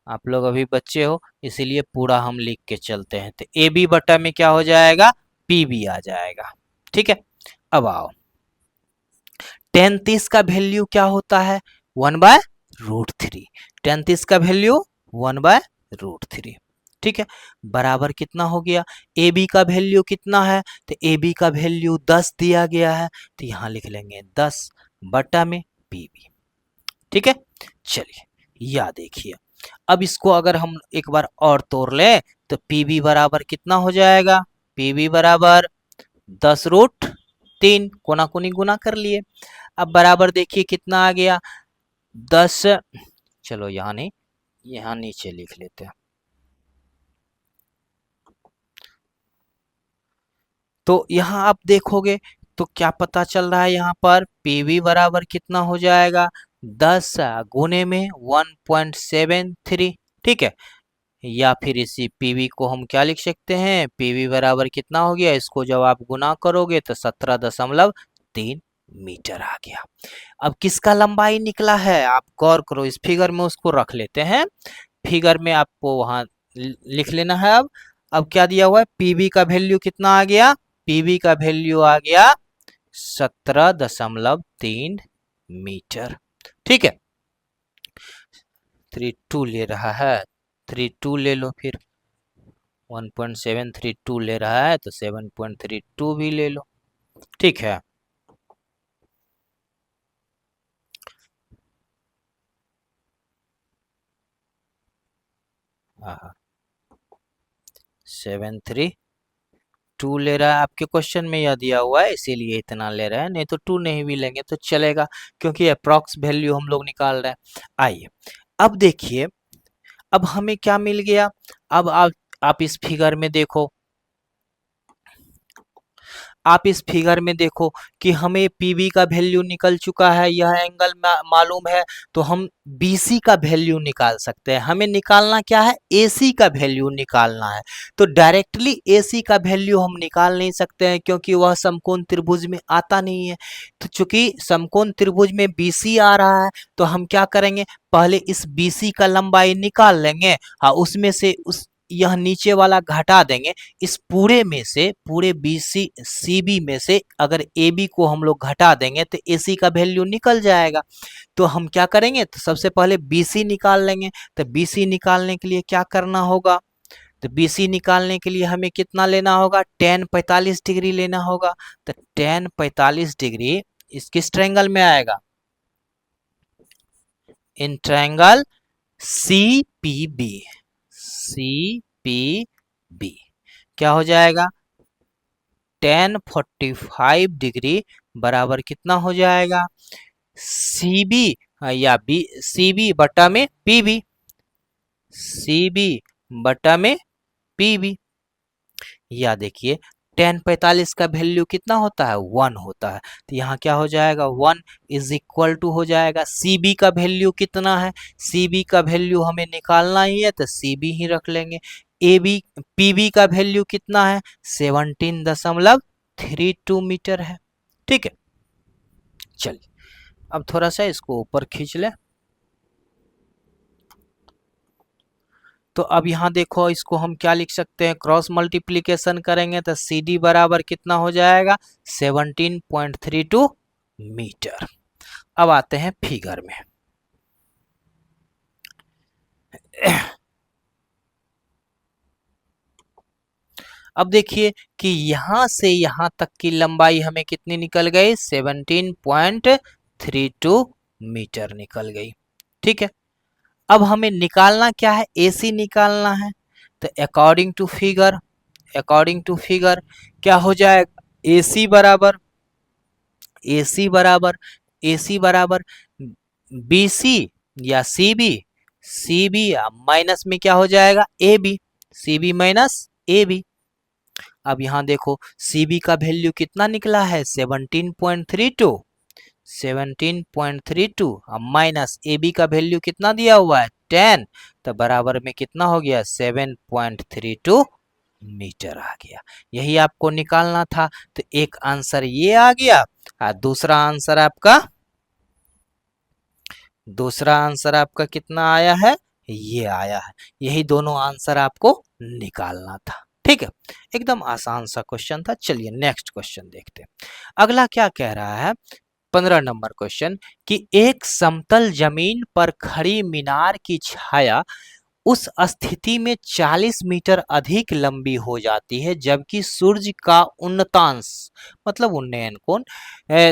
आप लोग अभी बच्चे हो इसीलिए पूरा हम लिख के चलते हैं। तो ए बी बटा में क्या हो जाएगा, पी बी आ जाएगा। ठीक है, अब आओ, tan 30 का वैल्यू क्या होता है, 1/√3। tan 30 का वैल्यू 1/√3। ठीक है, बराबर कितना हो गया, ए बी का वैल्यू कितना है, तो ए बी का वैल्यू 10 दिया गया है, तो यहाँ लिख लेंगे 10 बटा में पी बी। ठीक है, चलिए या देखिए, अब इसको अगर हम एक बार और तोड़ लें तो पी बी बराबर कितना हो जाएगा, पी बी बराबर 10√3, कोना कोनी गुना कर लिए। अब बराबर देखिए कितना आ गया, 10, चलो यहाँ नहीं, यहाँ नीचे लिख लेते हैं। तो यहाँ आप देखोगे तो क्या पता चल रहा है, यहाँ पर पीवी बराबर कितना हो जाएगा, 10 गुने में 1.73। ठीक है, या फिर इसी पीवी को हम क्या लिख सकते हैं, पीवी बराबर कितना हो गया, इसको जब आप गुना करोगे तो 17.3 मीटर आ गया। अब किसका लंबाई निकला है, आप गौर करो, इस फिगर में उसको रख लेते हैं, फिगर में आपको वहां लिख लेना है। अब क्या दिया हुआ है, पीवी का वैल्यू कितना आ गया, पीवी का वैल्यू आ गया 17.3 मीटर। ठीक है, 32 ले रहा है, 32 ले लो, फिर 1.732 ले रहा है तो 7.32 भी ले लो। ठीक है, हाँ 732 ले रहा है, आपके क्वेश्चन में यह दिया हुआ है इसीलिए इतना ले रहा है, नहीं तो 2 नहीं भी लेंगे तो चलेगा, क्योंकि अप्रॉक्स वैल्यू हम लोग निकाल रहे हैं। आइए अब देखिए, अब हमें क्या मिल गया, अब आप इस फिगर में देखो, आप इस फिगर में देखो कि हमें पीवी का वैल्यू निकल चुका है, यह एंगल मालूम है, तो हम बीसी का वैल्यू निकाल सकते हैं। हमें निकालना क्या है, एसी का वैल्यू निकालना है। तो डायरेक्टली एसी का वैल्यू हम निकाल नहीं सकते हैं, क्योंकि वह समकोण त्रिभुज में आता नहीं है। तो चूंकि समकोण त्रिभुज में बीसी आ रहा है, तो हम क्या करेंगे, पहले इस बीसी का लंबाई निकाल लेंगे, हाँ उसमें से उस यह नीचे वाला घटा देंगे, इस पूरे में से, पूरे बीसी सीबी में से अगर ए बी को हम लोग घटा देंगे तो एसी का वैल्यू निकल जाएगा। तो हम क्या करेंगे, तो सबसे पहले बीसी निकाल लेंगे। तो बीसी निकालने के लिए क्या करना होगा, तो बीसी निकालने के लिए हमें कितना लेना होगा, tan 45 डिग्री लेना होगा। तो tan 45 डिग्री इस किस ट्रायंगल में आएगा, in triangle C P B, C P B क्या हो जाएगा, tan 45 डिग्री बराबर कितना हो जाएगा, सी बी या बी, सी बी बटा में पी बी, सी बी बटा में पी बी। या देखिए tan 45 का वैल्यू कितना होता है, 1 होता है, तो यहाँ क्या हो जाएगा, 1 इज इक्वल टू हो जाएगा, सी बी का वैल्यू कितना है, सी बी का वैल्यू हमें निकालना ही है तो सी बी ही रख लेंगे। ए बी पी बी का वैल्यू कितना है, 17.32 मीटर है। ठीक है, चलिए अब थोड़ा सा इसको ऊपर खींच ले। तो अब यहाँ देखो, इसको हम क्या लिख सकते हैं, क्रॉस मल्टीप्लीकेशन करेंगे तो सी डी बराबर कितना हो जाएगा, 17.32 मीटर। अब आते हैं फिगर में। अब देखिए कि यहां से यहां तक की लंबाई हमें कितनी निकल गई, 17.32 मीटर निकल गई। ठीक है, अब हमें निकालना क्या है, एसी निकालना है। तो according to figure, according to figure क्या हो जाएगा, एसी बराबर, एसी बराबर, एसी बराबर बीसी या सीबी, सीबी माइनस में क्या हो जाएगा, A B, CB minus A B. अब यहाँ देखो सीबी का वैल्यू कितना निकला है, 17.32, 17.32 माइनस ए बी का वैल्यू कितना दिया हुआ है, 10, तो बराबर में कितना हो गया, 7.32 मीटर आ गया। यही आपको निकालना था। तो एक आंसर ये आ गया, दूसरा आंसर आपका, दूसरा आंसर आपका कितना आया है, ये आया है। यही दोनों आंसर आपको निकालना था। ठीक है, एकदम आसान सा क्वेश्चन था। चलिए नेक्स्ट क्वेश्चन देखते हैं। अगला क्या कह रहा है, 15 नंबर क्वेश्चन, कि एक समतल जमीन पर खड़ी मीनार की छाया उस स्थिति में 40 मीटर अधिक लंबी हो जाती है, जबकि सूर्य का उन्नतांश मतलब उन्नयन कोण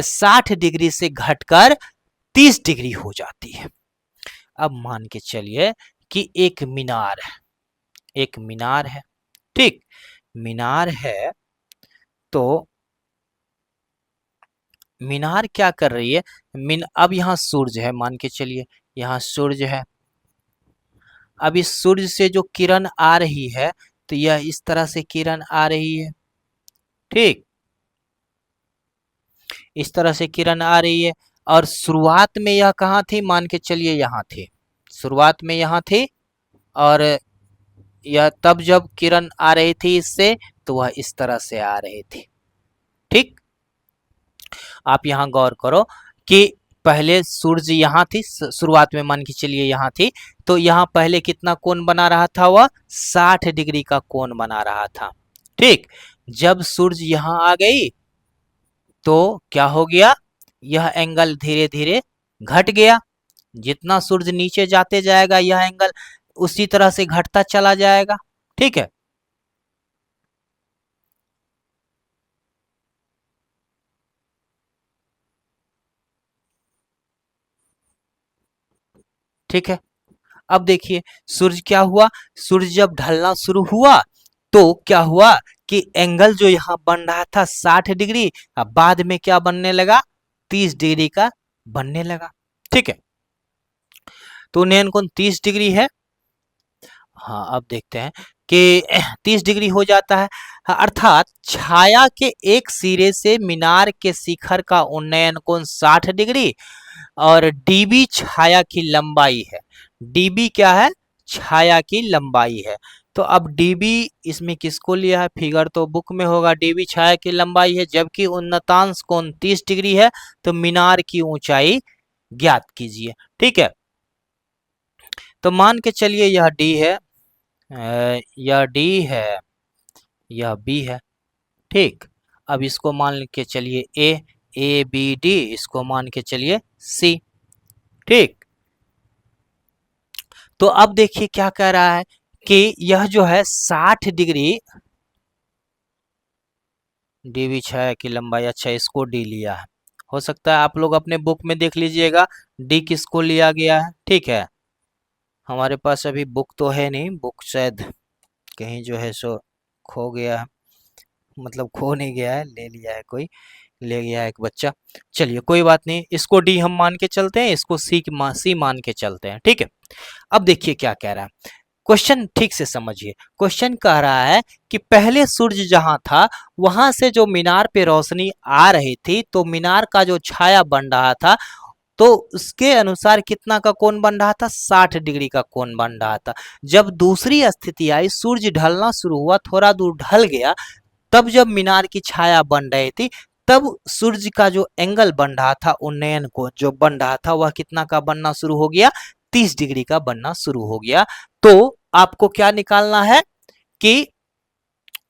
60 डिग्री से घटकर 30 डिग्री हो जाती है। अब मान के चलिए कि एक मीनार है, एक मीनार है, ठीक, मीनार है, तो मीनार क्या कर रही है, अब यहाँ सूर्य है, मान के चलिए यहाँ सूर्य है। अब इस सूर्य से जो किरण आ रही है, तो यह इस तरह से किरण आ रही है, ठीक, इस तरह से किरण आ रही है। और शुरुआत में यह कहाँ थी, मान के चलिए यहाँ थी, शुरुआत में यहाँ थी, और यह तब जब किरण आ रही थी इससे, तो वह इस तरह से आ रही थी, ठीक। आप यहाँ गौर करो कि पहले सूर्य यहाँ थी, शुरुआत में मान के चलिए यहाँ थी, तो यहाँ पहले कितना कोण बना रहा था, वह 60 डिग्री का कोण बना रहा था, ठीक। जब सूर्य यहाँ आ गई तो क्या हो गया, यह एंगल धीरे धीरे घट गया। जितना सूर्य नीचे जाते जाएगा यह एंगल उसी तरह से घटता चला जाएगा, ठीक है। ठीक है, अब देखिए सूर्य क्या हुआ, सूर्य जब ढलना शुरू हुआ तो क्या हुआ कि एंगल जो यहाँ बन रहा था 60 डिग्री, अब बाद में क्या बनने लगा, 30 डिग्री का बनने लगा, ठीक है। तो उन्नयन कोण 30 डिग्री है। हाँ, अब देखते हैं कि 30 डिग्री हो जाता है। हाँ, अर्थात छाया के एक सिरे से मीनार के शिखर का उन्नयन कोण 60 डिग्री और डीबी छाया की लंबाई है। डीबी क्या है, छाया की लंबाई है। तो अब डीबी इसमें किसको लिया है, फिगर तो बुक में होगा, डीबी छाया की लंबाई है, जबकि उन्नतांश कोण 30 डिग्री है, तो मीनार की ऊंचाई ज्ञात कीजिए, ठीक है। तो मान के चलिए यह डी है, यह डी है, यह बी है, ठीक। अब इसको मान के चलिए ए बी डी, इसको मान के चलिए सी, ठीक। तो अब देखिए क्या कह रहा है कि यह जो है 60 डिग्री, डी भी छाया की लंबाई, अच्छा इसको डी लिया है, हो सकता है आप लोग अपने बुक में देख लीजिएगा डी किसको लिया गया है, ठीक है। हमारे पास अभी बुक तो है नहीं, बुक शायद कहीं जो है सो खो गया है, मतलब खो नहीं गया है, ले लिया है कोई, ले गया एक बच्चा। चलिए कोई बात नहीं, इसको डी हम मान के चलते हैं, इसको सी मान के चलते हैं, ठीक है। अब देखिए क्या कह रहा है, क्वेश्चन ठीक से समझिए। क्वेश्चन कह रहा है कि पहले सूर्य जहां था वहां से जो मीनार पे रोशनी आ रही थी, तो मीनार का जो छाया बन रहा था, तो उसके अनुसार कितना का कोण बन रहा था, 60 डिग्री का कोण बन रहा था। जब दूसरी स्थिति आई, सूर्य ढलना शुरू हुआ, थोड़ा दूर ढल गया, तब जब मीनार की छाया बन रही थी, तब सूर्य का जो एंगल बन रहा था, उन्नयन को जो बन रहा था, वह कितना का बनना शुरू हो गया, 30 डिग्री का बनना शुरू हो गया। तो आपको क्या निकालना है कि,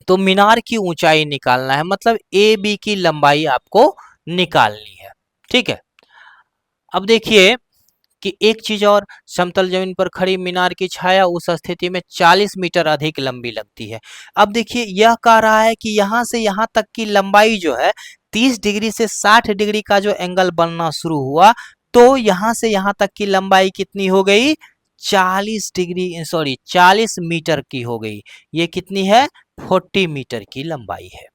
तो मीनार की ऊंचाई निकालना है, मतलब ए बी की लंबाई आपको निकालनी है, ठीक है। अब देखिए कि एक चीज और, समतल जमीन पर खड़ी मीनार की छाया उस स्थिति में 40 मीटर अधिक लंबी लगती है। अब देखिए यह कह रहा है कि यहां से यहां तक की लंबाई जो है, 30 डिग्री से 60 डिग्री का जो एंगल बनना शुरू हुआ, तो यहां से यहां तक की लंबाई कितनी हो गई, 40 डिग्री, सॉरी 40 मीटर की हो गई। ये कितनी है, 40 मीटर की लंबाई है।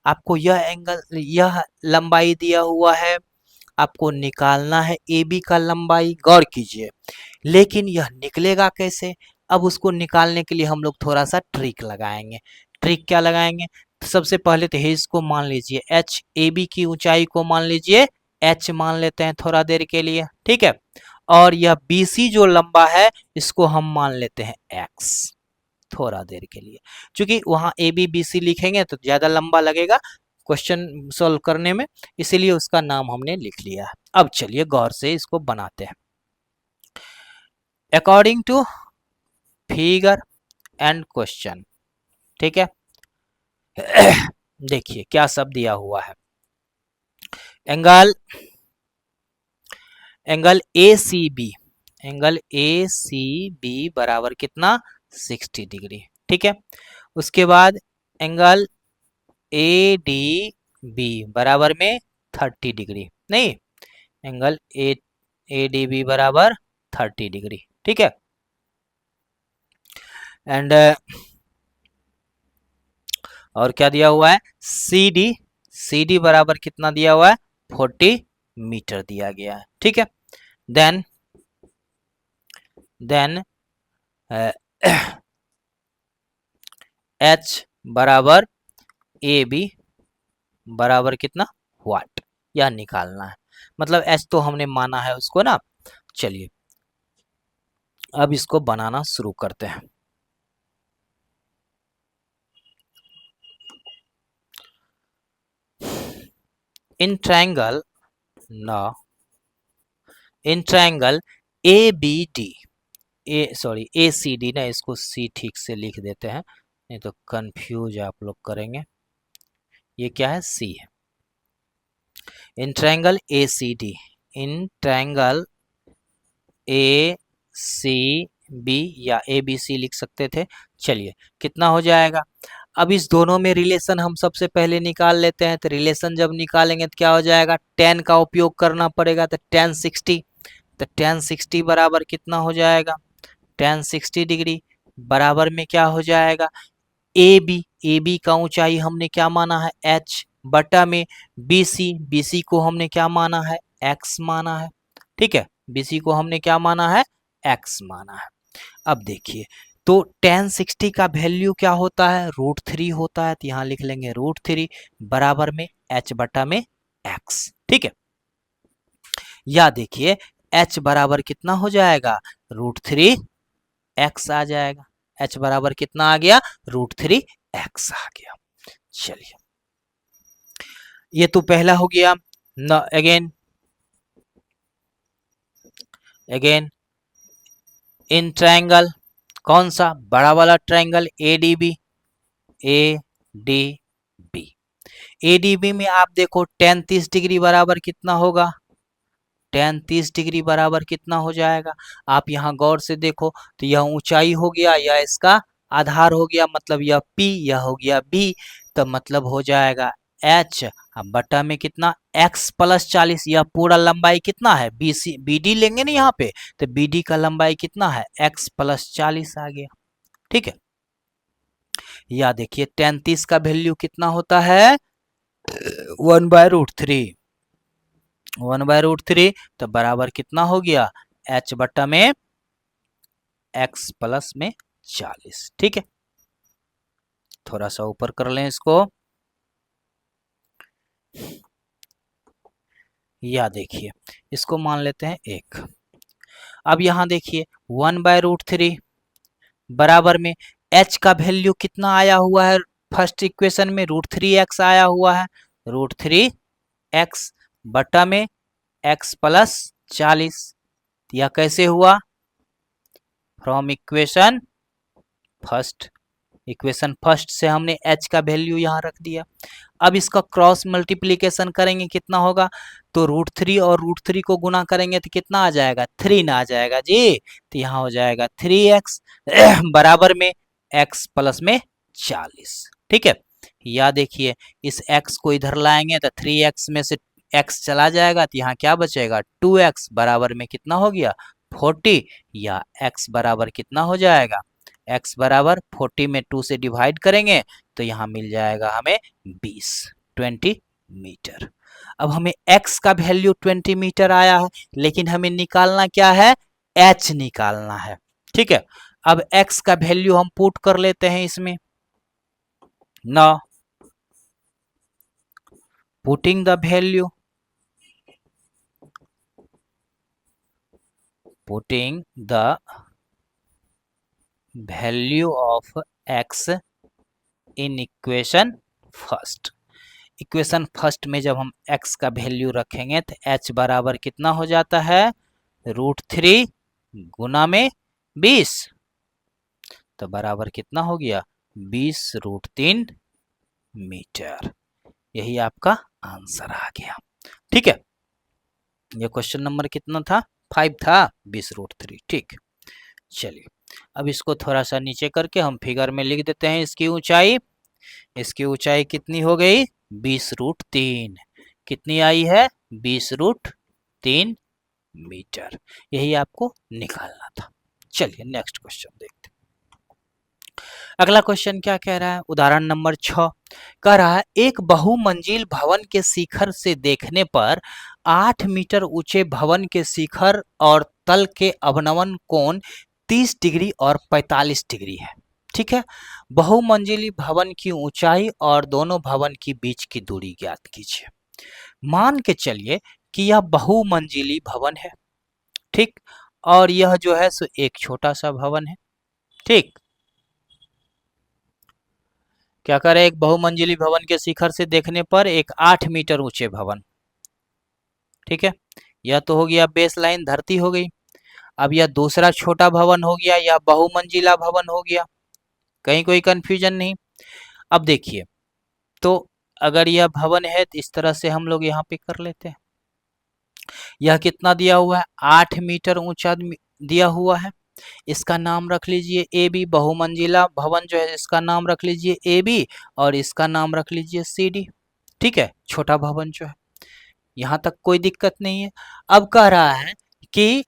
आपको यह एंगल, यह लंबाई दिया हुआ है, आपको निकालना है ए बी का लंबाई, गौर कीजिए। लेकिन यह निकलेगा कैसे, अब उसको निकालने के लिए हम लोग थोड़ा सा ट्रिक लगाएंगे। ट्रिक क्या लगाएंगे, तो सबसे पहले तो इसको मान लीजिए एच, ए बी की ऊंचाई को मान लीजिए एच मान लेते हैं थोड़ा देर के लिए, ठीक है। और यह बी सी जो लंबा है, इसको हम मान लेते हैं एक्स, थोड़ा देर के लिए, क्योंकि वहां ए बी बी सी लिखेंगे तो ज्यादा लंबा लगेगा क्वेश्चन सॉल्व करने में, इसीलिए उसका नाम हमने लिख लिया है। अब चलिए गौर से इसको बनाते हैं। According to figure and question, ठीक है। देखिए क्या सब दिया हुआ है, angle, angle A C B, angle A C B बराबर कितना 60 डिग्री। ठीक है, उसके बाद एंगल ए डी बी बराबर में 30 डिग्री, नहीं एंगल ए डी बी बराबर 30 डिग्री। ठीक है, एंड और क्या दिया हुआ है, सी डी बराबर कितना दिया हुआ है 40 मीटर दिया गया है। ठीक है, देन एच बराबर ए बी बराबर कितना वाट, यह निकालना है। मतलब एच तो हमने माना है उसको ना। चलिए अब इसको बनाना शुरू करते हैं। In triangle A B D, A C D ना, इसको सी ठीक से लिख देते हैं नहीं तो कंफ्यूज आप लोग करेंगे। ये क्या है, सी है। In triangle A C D, in triangle A C B या ए बी सी लिख सकते थे। चलिए कितना हो जाएगा, अब इस दोनों में रिलेशन हम सबसे पहले निकाल लेते हैं। तो रिलेशन जब निकालेंगे तो क्या हो जाएगा, tan का उपयोग करना पड़ेगा। तो tan 60, तो tan 60 बराबर कितना हो जाएगा, tan 60 डिग्री बराबर में क्या हो जाएगा, ए बी का ऊंचाई हमने क्या माना है h बटा में बी सी को हमने क्या माना है x माना है। ठीक है, बी सी को हमने क्या माना है x माना है। अब देखिए तो tan 60 का वैल्यू क्या होता है, √3 होता है। तो यहाँ लिख लेंगे √3 बराबर में h बटा में x। ठीक है, या देखिए h बराबर कितना हो जाएगा, √3 x आ जाएगा। h बराबर कितना आ गया, √3 x आ गया। चलिए ये तो पहला हो गया न। अगेन इन ट्रायंगल, कौन सा, बड़ा वाला ट्रायंगल ए डी बी में आप देखो tan 30 डिग्री बराबर कितना होगा, tan 30 डिग्री बराबर कितना हो जाएगा। आप यहाँ गौर से देखो तो यह ऊंचाई हो गया, यह इसका आधार हो गया, मतलब यह P, यह हो गया B। तो मतलब हो जाएगा H बटा में कितना x प्लस 40। यह पूरा लंबाई कितना है, बी डी लेंगे ना यहाँ पे, तो बी डी का लंबाई कितना है x प्लस 40 आ गया। ठीक है, या देखिए tan 30 का वैल्यू कितना होता है 1/√3, 1/√3 तो बराबर कितना हो गया h बटा में x प्लस में 40। ठीक है, थोड़ा सा ऊपर कर लें इसको। या देखिए इसको मान लेते हैं 1। अब यहाँ देखिए 1/√3 बराबर में h का वैल्यू कितना आया हुआ है, फर्स्ट इक्वेशन में √3x आया हुआ है, √3x बटा में x प्लस 40। यह कैसे हुआ, फ्रॉम इक्वेशन फर्स्ट से हमने h का वैल्यू यहाँ रख दिया। अब इसका क्रॉस मल्टीप्लीकेशन करेंगे कितना होगा, तो √3 और √3 को गुना करेंगे तो कितना आ जाएगा 3 ना आ जाएगा जी। तो यहाँ हो जाएगा 3x बराबर में x प्लस में 40। ठीक है, या देखिए इस x को इधर लाएंगे तो 3x में से x चला जाएगा, तो यहाँ क्या बचेगा 2x बराबर में कितना हो गया 40। या x बराबर कितना हो जाएगा, x बराबर 40 में 2 से डिवाइड करेंगे तो यहाँ मिल जाएगा हमें 20 मीटर। अब हमें x का वैल्यू 20 मीटर आया है, लेकिन हमें निकालना क्या है, h निकालना है। ठीक है, अब x का वैल्यू हम पुट कर लेते हैं इसमें। Now putting the value, putting the value of x in equation first में जब हम x का वैल्यू रखेंगे तो h बराबर कितना हो जाता है √3 गुना में 20, तो बराबर कितना हो गया 20√3 मीटर। यही आपका आंसर आ गया। ठीक है, ये क्वेश्चन नंबर कितना था 5 था, 20√3। ठीक, चलिए अब इसको थोड़ा सा नीचे करके हम फिगर में लिख देते हैं इसकी ऊंचाई। इसकी ऊंचाई कितनी हो गई? 20√3। कितनी आई है? 20√3 मीटर। यही आपको निकालना था। चलिए नेक्स्ट क्वेश्चन देखते हैं। अगला क्वेश्चन क्या कह रहा है? उदाहरण नंबर 6 कह रहा है एक बहुमंजिल भवन के शिखर से देखने पर 8 मीटर ऊंचे भवन के शिखर और तल के अवनमन कोण 30 डिग्री और 45 डिग्री है। ठीक है, बहुमंजिली भवन की ऊंचाई और दोनों भवन की बीच की दूरी ज्ञात कीजिए। मान के चलिए कि यह बहुमंजिली भवन है, ठीक, और यह जो है सो एक छोटा सा भवन है। ठीक, क्या करें? एक बहुमंजिली भवन के शिखर से देखने पर एक 8 मीटर ऊंचे भवन। ठीक है, यह तो हो गया बेस लाइन, धरती हो गई। अब यह दूसरा छोटा भवन हो गया, यह बहुमंजिला भवन हो गया। कहीं कोई कंफ्यूजन नहीं। अब देखिए, तो अगर यह भवन है तो इस तरह से हम लोग यहाँ पे कर लेते हैं। यह कितना दिया हुआ है? 8 मीटर ऊंचा दिया हुआ है। इसका नाम रख लीजिए ए बी। बहुमंजिला भवन जो है इसका नाम रख लीजिए ए बी, और इसका नाम रख लीजिए सी डी। ठीक है, छोटा भवन जो है, यहाँ तक कोई दिक्कत नहीं है। अब कह रहा है कि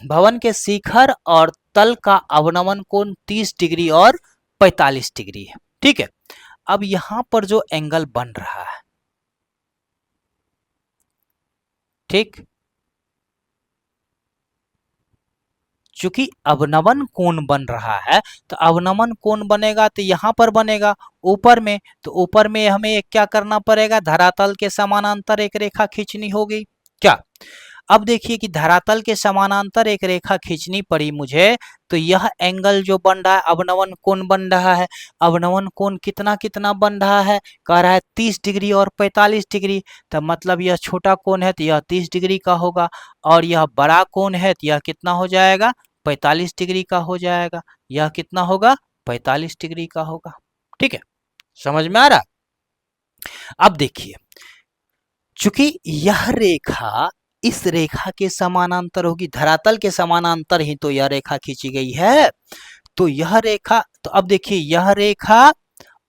भवन के शिखर और तल का अवनमन कोण 30 डिग्री और 45 डिग्री है। ठीक है, अब यहाँ पर जो एंगल बन रहा है, ठीक, चूंकि अवनमन कोण बन रहा है तो अवनमन कोण बनेगा तो यहाँ पर बनेगा ऊपर में। तो ऊपर में हमें एक क्या करना पड़ेगा? धरातल के समानांतर एक रेखा खींचनी होगी। क्या? अब देखिए कि धरातल के समानांतर एक रेखा खींचनी पड़ी मुझे, तो यह एंगल जो बन रहा है अवनमन कोण बन रहा है। अवनमन कोण कितना कितना बन रहा है? कह रहा है 30 डिग्री और 45 डिग्री। तो मतलब यह छोटा कोण है तो यह 30 डिग्री का होगा, और यह बड़ा कोण है तो यह कितना हो जाएगा? 45 डिग्री का हो जाएगा। यह कितना होगा? 45 डिग्री का होगा। ठीक है, समझ में आ रहा? अब देखिए, चूंकि यह रेखा इस रेखा के समानांतर होगी, धरातल के समानांतर ही तो यह रेखा खींची गई है। तो यह रेखा, तो अब देखिए यह रेखा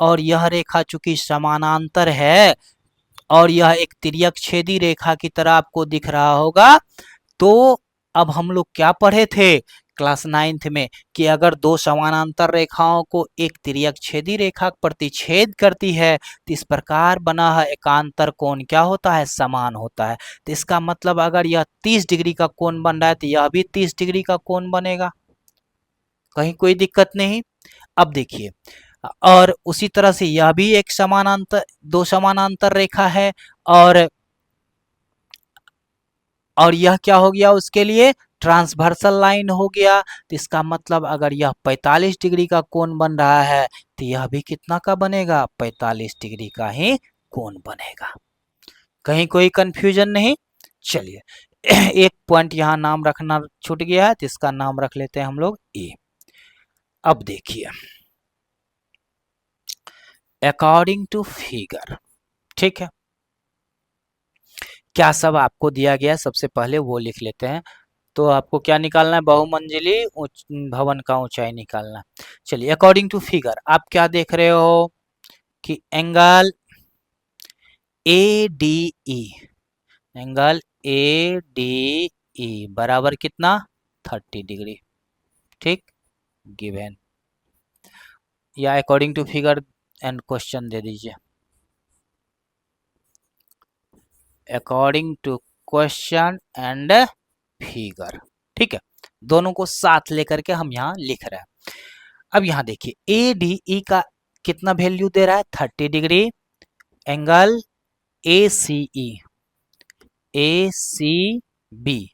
और यह रेखा चूंकि समानांतर है और यह एक तिर्यक छेदी रेखा की तरह आपको दिख रहा होगा। तो अब हम लोग क्या पढ़े थे क्लास 9th में कि अगर दो समानांतर रेखाओं को एक तिर्यक छेदी रेखा प्रतिच्छेद करती है तो इस प्रकार बना है एकांतर कोण क्या होता है? समान होता है। तो इसका मतलब अगर यह 30 डिग्री का कोण बन रहा है तो यह भी 30 डिग्री का कोण बनेगा। कहीं कोई दिक्कत नहीं। अब देखिए, और उसी तरह से यह भी एक समानांतर, दो समानांतर रेखा है, और यह क्या हो गया उसके लिए? ट्रांसवर्सल लाइन हो गया। तो इसका मतलब अगर यह 45 डिग्री का कोण बन रहा है तो यह भी कितना का बनेगा? 45 डिग्री का ही कोण बनेगा। कहीं कोई कंफ्यूजन नहीं। चलिए एक पॉइंट यहाँ नाम रखना छूट गया है तो इसका नाम रख लेते हैं हम लोग ए। अब देखिए, अकॉर्डिंग टू फिगर, ठीक है, क्या सब आपको दिया गया है सबसे पहले वो लिख लेते हैं। तो आपको क्या निकालना है? बहुमंजिली भवन का ऊंचाई निकालना है। चलिए, अकॉर्डिंग टू फिगर आप क्या देख रहे हो कि angle A D E, angle A D E बराबर कितना? 30 डिग्री। ठीक, गिवन, या according to figure and question दे दीजिए। According to question and figure, ठीक है, दोनों को साथ लेकर के हम यहाँ लिख रहे हैं। अब यहाँ देखिए ए डी ई का कितना वैल्यू दे रहा है? 30 degree. Angle A C E, A C B,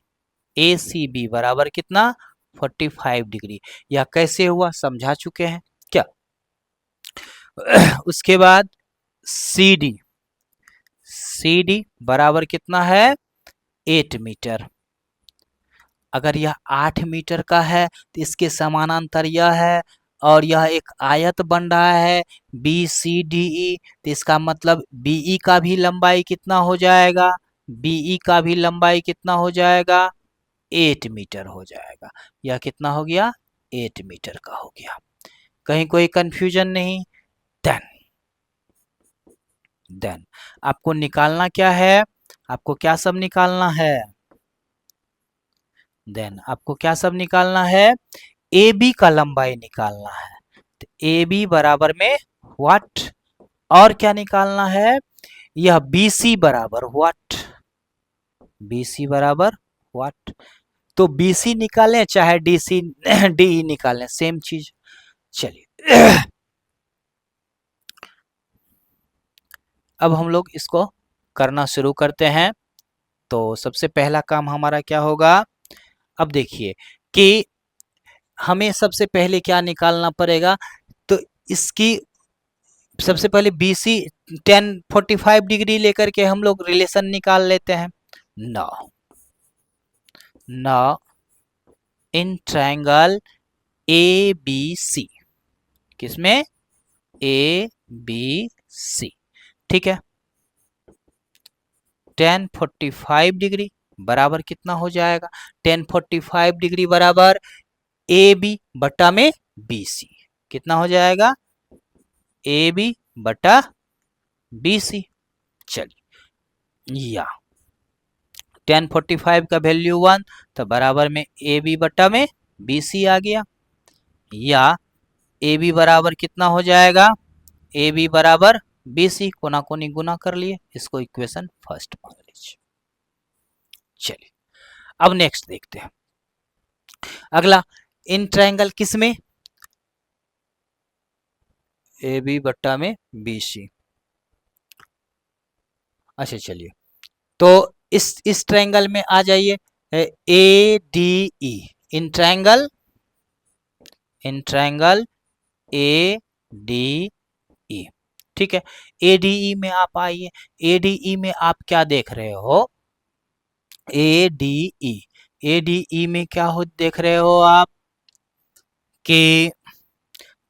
A C B बराबर कितना? 45 डिग्री। यह कैसे हुआ समझा चुके हैं क्या? उसके बाद सी डी, सी डी बराबर कितना है? 8 मीटर। अगर यह 8 मीटर का है तो इसके समानांतर यह है, और यह एक आयत बन रहा है बी सी डी ई। तो इसका मतलब बीई का भी लंबाई कितना हो जाएगा? बीई का भी लंबाई कितना हो जाएगा? 8 मीटर हो जाएगा। यह कितना हो गया? 8 मीटर का हो गया। कहीं कोई कंफ्यूजन नहीं? देन आपको निकालना क्या है? आपको क्या सब निकालना है? देन आपको क्या सब निकालना है? ए बी का लंबाई निकालना है। तो ए बी बराबर में व्हाट? और क्या निकालना है? यह बी सी बराबर व्हाट? बी सी बराबर व्हाट? तो बी सी निकालें चाहे डी सी डी निकालें, सेम चीज। चलिए अब हम लोग इसको करना शुरू करते हैं। तो सबसे पहला काम हमारा क्या होगा? अब देखिए कि हमें सबसे पहले क्या निकालना पड़ेगा। तो इसकी सबसे पहले बी सी 1045 डिग्री लेकर के हम लोग रिलेशन निकाल लेते हैं। Now in triangle A B C, किसमें? ए बी सी, ठीक है। 1045 डिग्री बराबर कितना हो जाएगा? 1045 डिग्री बराबर ए बी बटा में बी सी। कितना हो जाएगा? ए बी बटा बी सी। चलिए या 1045 का वैल्यू 1 तो बराबर में ए बी बटा में बी सी आ गया। या ए बी बराबर कितना हो जाएगा? ए बी बराबर बी सी, कोना कोनी गुना कर लिए, इसको इक्वेशन फर्स्ट मान लीजिए। चलिए अब नेक्स्ट देखते हैं। अगला इन ट्रायंगल किस में? ए बी बट्टा में बी सी। अच्छा चलिए तो इस ट्रायंगल में आ जाइए। ए डी ई, इन ट्रायंगल ए डी ई, ठीक है। ए डी ई में आप आइए। ए डी ई में आप क्या देख रहे हो? ए डी ई, ए डी ई में क्या हो देख रहे हो आप? कि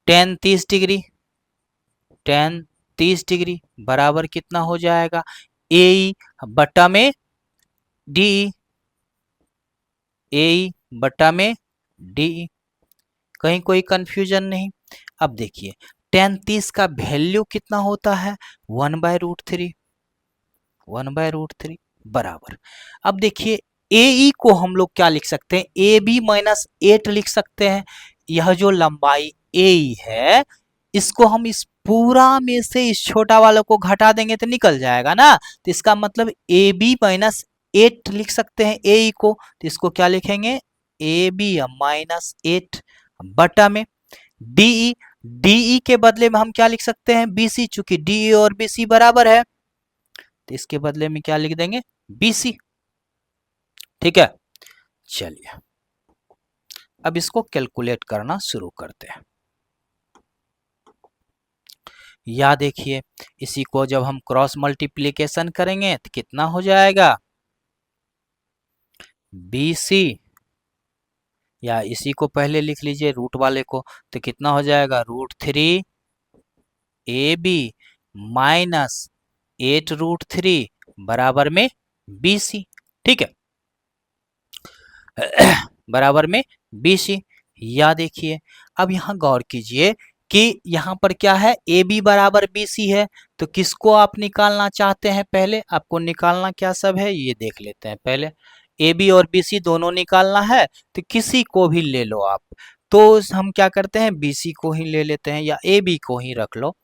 10 30 डिग्री, 10 30 डिग्री बराबर कितना हो जाएगा? ए बटा में डी, ए बटा में डी। कहीं कोई कंफ्यूजन नहीं? अब देखिए 10 30 का वैल्यू कितना होता है? 1/√3, 1/√3 बराबर। अब देखिए ए ई को हम लोग क्या लिख सकते हैं? ए बी माइनस 8 लिख सकते हैं। यह जो लंबाई ए ई है, इसको हम इस पूरा में से इस छोटा वालों को घटा देंगे तो निकल जाएगा ना। तो इसका मतलब ए बी माइनस 8 लिख सकते हैं ए ई को। तो इसको क्या लिखेंगे? ए बी माइनस 8 बटा में डीई, डीई के बदले में हम क्या लिख सकते हैं? बीसी, चूंकि डीई और बीसी बराबर है तो इसके बदले में क्या लिख देंगे? बीसी, ठीक है। चलिए अब इसको कैलकुलेट करना शुरू करते हैं। या देखिए इसी को जब हम क्रॉस मल्टीप्लीकेशन करेंगे तो कितना हो जाएगा? बीसी, या इसी को पहले लिख लीजिए रूट वाले को, तो कितना हो जाएगा? √3 ए बी माइनस 8√3 बराबर में बीसी, ठीक है। बराबर में बीसी। या देखिए अब यहां गौर कीजिए कि यहां पर क्या है? ए बी बराबर बीसी है। तो किसको आप निकालना चाहते हैं? पहले आपको निकालना क्या सब है ये देख लेते हैं। पहले ए बी और बी सी दोनों निकालना है, तो किसी को भी ले लो आप। तो हम क्या करते हैं? बी सी को ही ले लेते हैं या ए बी को ही रख लो।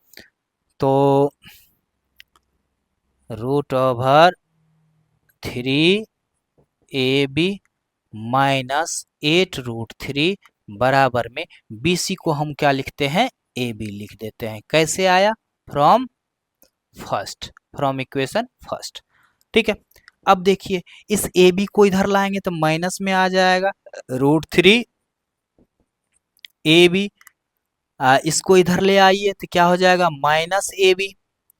तो √3 ए बी माइनस 8√3 बराबर में बी सी को हम क्या लिखते हैं? ए बी लिख देते हैं। कैसे आया? फ्रॉम इक्वेशन फर्स्ट, ठीक है। अब देखिए इस ए बी को इधर लाएंगे तो माइनस में आ जाएगा। √3 ए बी, इसको इधर ले आइए तो क्या हो जाएगा? माइनस ए बी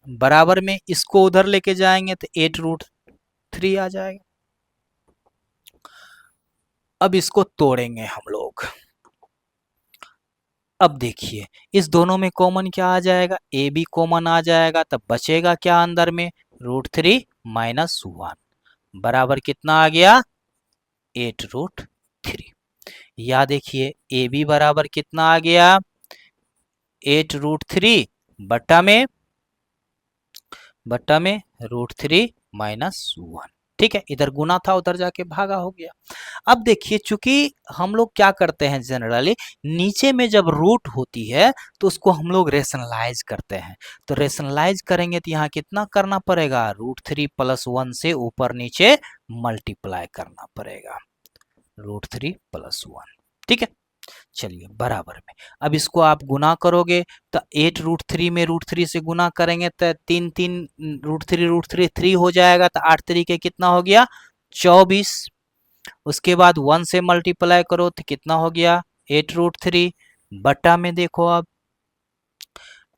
बराबर में इसको उधर लेके जाएंगे तो 8√3 आ जाएगा। अब इसको तोड़ेंगे हम लोग। अब देखिए इस दोनों में कॉमन क्या आ जाएगा? ए बी कॉमन आ जाएगा, तब बचेगा क्या अंदर में? √3 - 1 बराबर कितना आ गया? 8√3। या देखिए ए बी बराबर कितना आ गया, 8√3 बट्टा में √3 - 1। ठीक है, इधर गुना था उधर जाके भागा हो गया। अब देखिए चूंकि हम लोग क्या करते हैं जनरली, नीचे में जब रूट होती है तो उसको हम लोग रेशनलाइज करते हैं। तो रेशनलाइज करेंगे तो यहाँ कितना करना पड़ेगा, √3 + 1 से ऊपर नीचे मल्टीप्लाई करना पड़ेगा, √3 + 1। ठीक है, चलिए बराबर में। अब इसको आप गुना करोगे तो 8√3 में √3 से गुना करेंगे तो 3 √3 3 हो जाएगा, तो 8 तरीके कितना हो गया, 24। उसके बाद 1 से मल्टीप्लाई करो तो कितना हो गया, 8√3 बटा में देखो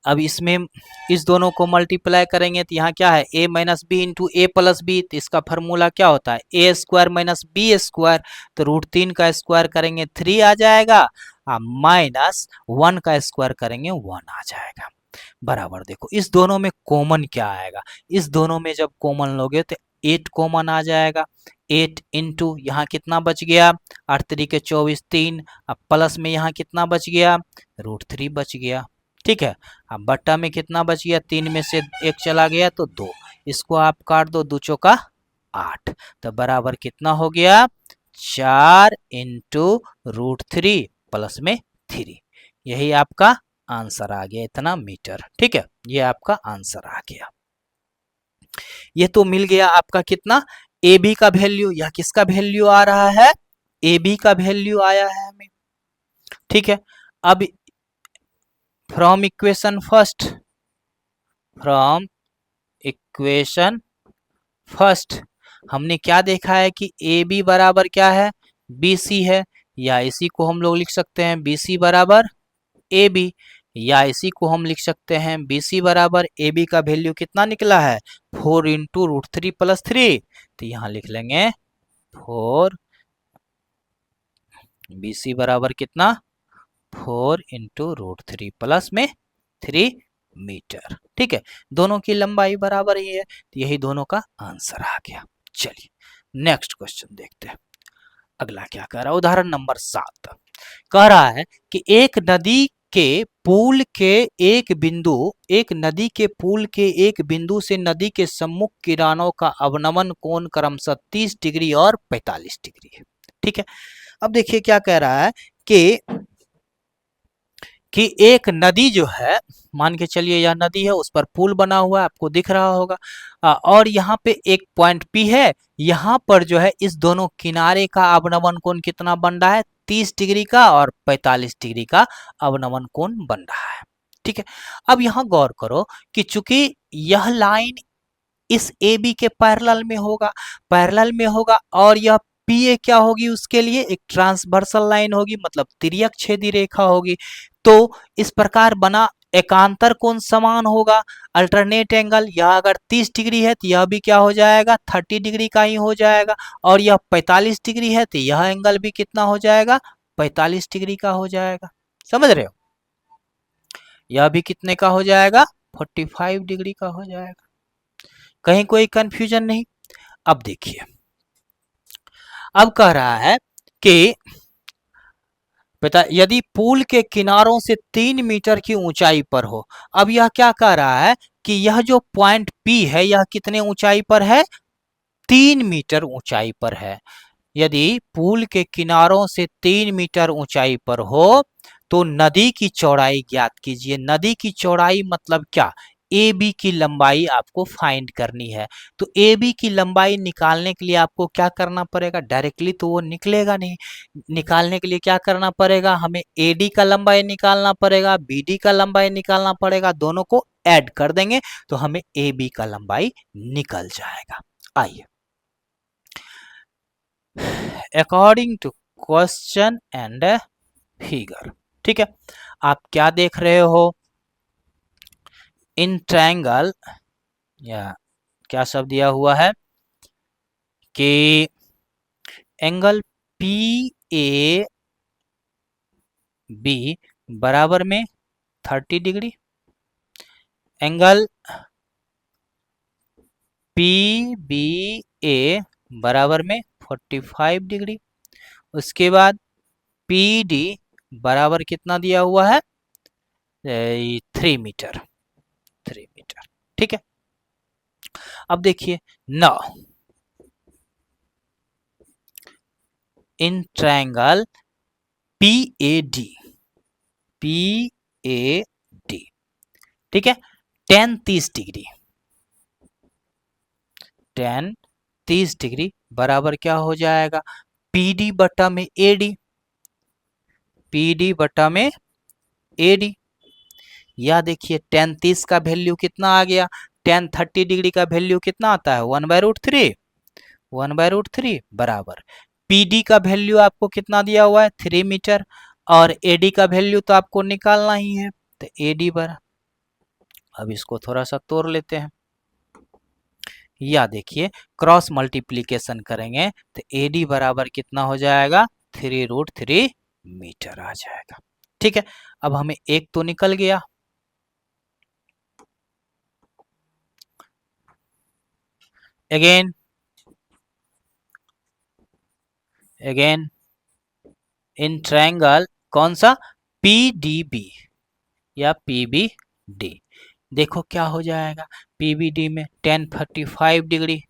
अब इसमें इस दोनों को मल्टीप्लाई करेंगे तो यहाँ क्या है, a - b × a + b। तो इसका फॉर्मूला क्या होता है, a² - b²। तो √3 का स्क्वायर करेंगे 3 आ जाएगा, -1 का स्क्वायर करेंगे 1 आ जाएगा। बराबर देखो इस दोनों में कॉमन क्या आएगा, इस दोनों में जब कॉमन लोगे तो 8 कॉमन आ जाएगा। 8 इंटू यहाँ कितना बच गया, 8 तरीके 24 3। अब प्लस में यहाँ कितना बच गया, √3 बच गया। ठीक है, अब बट्टा में कितना बच गया, 3 में से 1 चला गया तो 2। इसको आप काट दो, 2 चौका 8। तो बराबर कितना हो गया, 4 इंटू √3 प्लस में 3। यही आपका आंसर आ गया, इतना मीटर। ठीक है, ये आपका आंसर आ गया। ये तो मिल गया आपका कितना, ए बी का वैल्यू। या किसका वैल्यू आ रहा है, ए बी का वैल्यू आया है हमें। ठीक है, अब फ्रॉम इक्वेशन फर्स्ट हमने क्या देखा है कि ए बी बराबर क्या है, बी सी है। या इसी को हम लोग लिख सकते हैं बी सी बराबर ए बी, या इसी को हम लिख सकते हैं बी सी बराबर ए बी का वैल्यू कितना निकला है, 4 इंटू √3 + 3। तो यहाँ लिख लेंगे 4, बी सी बराबर कितना, 4 इंटू √3 प्लस में 3 मीटर। ठीक है, दोनों की लंबाई बराबर ही है, तो यही दोनों का आंसर आ गया। चलिए नेक्स्ट क्वेश्चन देखते हैं, अगला क्या कह रहा है। उदाहरण नंबर 7 कह रहा है कि एक नदी के पुल के एक बिंदु से नदी के सम्मुख किनारों का अवनमन कोण क्रमशः 30 डिग्री और 45 डिग्री है। ठीक है, अब देखिए क्या कह रहा है कि एक नदी जो है, मान के चलिए यह नदी है, उस पर पुल बना हुआ है, आपको दिख रहा होगा। और यहाँ पे एक पॉइंट पी है, यहाँ पर जो है इस दोनों किनारे का अवनमन कोण कितना बन रहा है, 30 डिग्री का और 45 डिग्री का अवनमन कोण बन रहा है। ठीक है, अब यहाँ गौर करो कि चूंकि यह लाइन इस ए बी के पैरेलल में होगा और यह पी ए क्या होगी, उसके लिए एक ट्रांसवर्सल लाइन होगी, मतलब तिर्यक छेदी रेखा होगी। तो इस प्रकार बना एकांतर कोण समान होगा, अल्टरनेट एंगल। यह अगर 30 डिग्री है तो यह भी क्या हो जाएगा, 30 डिग्री का ही हो जाएगा। और यह 45 डिग्री है तो यह एंगल भी कितना हो जाएगा, 45 डिग्री का हो जाएगा। समझ रहे हो, यह भी कितने का हो जाएगा, 45 डिग्री का हो जाएगा। कहीं कोई कंफ्यूजन नहीं। अब देखिए, अब कह रहा है कि बता यदि पुल के किनारों से 3 मीटर की ऊंचाई पर हो। अब यह क्या कह रहा है कि यह जो पॉइंट P है यह कितने ऊंचाई पर है, 3 मीटर ऊंचाई पर है। यदि पुल के किनारों से 3 मीटर ऊंचाई पर हो तो नदी की चौड़ाई ज्ञात कीजिए। नदी की चौड़ाई मतलब क्या, ए बी की लंबाई आपको फाइंड करनी है। तो ए बी की लंबाई निकालने के लिए आपको क्या करना पड़ेगा, डायरेक्टली तो वो निकलेगा नहीं। निकालने के लिए क्या करना पड़ेगा, हमें ए डी का लंबाई निकालना पड़ेगा, बी डी का लंबाई निकालना पड़ेगा, दोनों को ऐड कर देंगे तो हमें ए बी का लंबाई निकल जाएगा। आइए, according to question and figure. ठीक है, आप क्या देख रहे हो, इन ट्रायंगल, या क्या शब्द दिया हुआ है कि एंगल पी ए बी बराबर में 30 डिग्री, एंगल पी बी ए बराबर में 45 डिग्री। उसके बाद पी डी बराबर कितना दिया हुआ है, 3 मीटर, 3 मीटर। ठीक है, अब देखिए now in triangle P A D, P A D, ठीक है, tan 30 डिग्री, tan 30 डिग्री बराबर क्या हो जाएगा, पी डी बटा में ए डी, पी डी बटा में ए डी। या देखिए tan 30 का वैल्यू कितना आ गया, tan 30 डिग्री का वैल्यू कितना आता है, 1/√3, 1/√3 बराबर पी डी का वैल्यू आपको कितना दिया हुआ है, 3 मीटर, और ए डी का वैल्यू तो आपको निकालना ही है, तो ए डी बराबर, अब इसको थोड़ा सा तोड़ लेते हैं। या देखिए क्रॉस मल्टीप्लीकेशन करेंगे तो ए डी बराबर कितना हो जाएगा, 3√3 मीटर आ जाएगा। ठीक है, अब हमें एक तो निकल गया। अगेन इन ट्रायंगल कौन सा, पी डी बी या पी बी डी, देखो क्या हो जाएगा, पी बी डी में tan 45 डिग्री,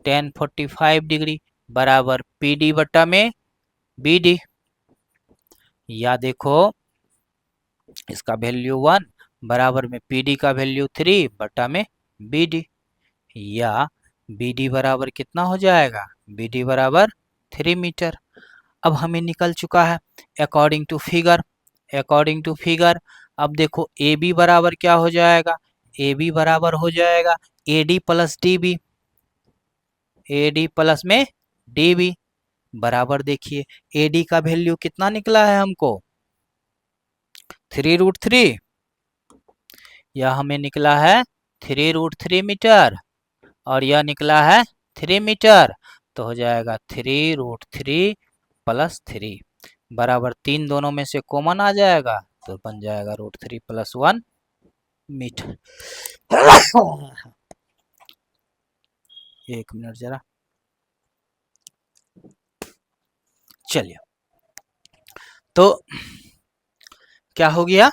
tan 45 डिग्री बराबर पी डी बटा में बी डी। या देखो इसका वैल्यू 1 बराबर में पी डी का वैल्यू 3 बटा में बी डी। या बी डी बराबर कितना हो जाएगा, बी डी बराबर 3 मीटर। अब हमें निकल चुका है according to figure, according to figure. अब देखो ए बी बराबर क्या हो जाएगा, ए बी बराबर हो जाएगा A D plus D B, A D plus में डी बी बराबर देखिए ए डी का वैल्यू कितना निकला है हमको, 3√3, यह हमें निकला है 3√3 मीटर, और यह निकला है 3 मीटर, तो हो जाएगा 3√3 प्लस 3 बराबर 3 दोनों में से कॉमन आ जाएगा, तो बन जाएगा √3 + 1 मीटर। एक मिनट जरा, चलिए, तो क्या हो गया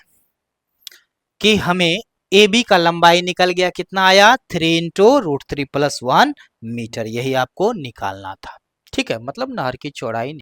कि हमें ए बी का लंबाई निकल गया, कितना आया, 3 × √3 + 1 मीटर, यही आपको निकालना था। ठीक है, मतलब नहर की चौड़ाई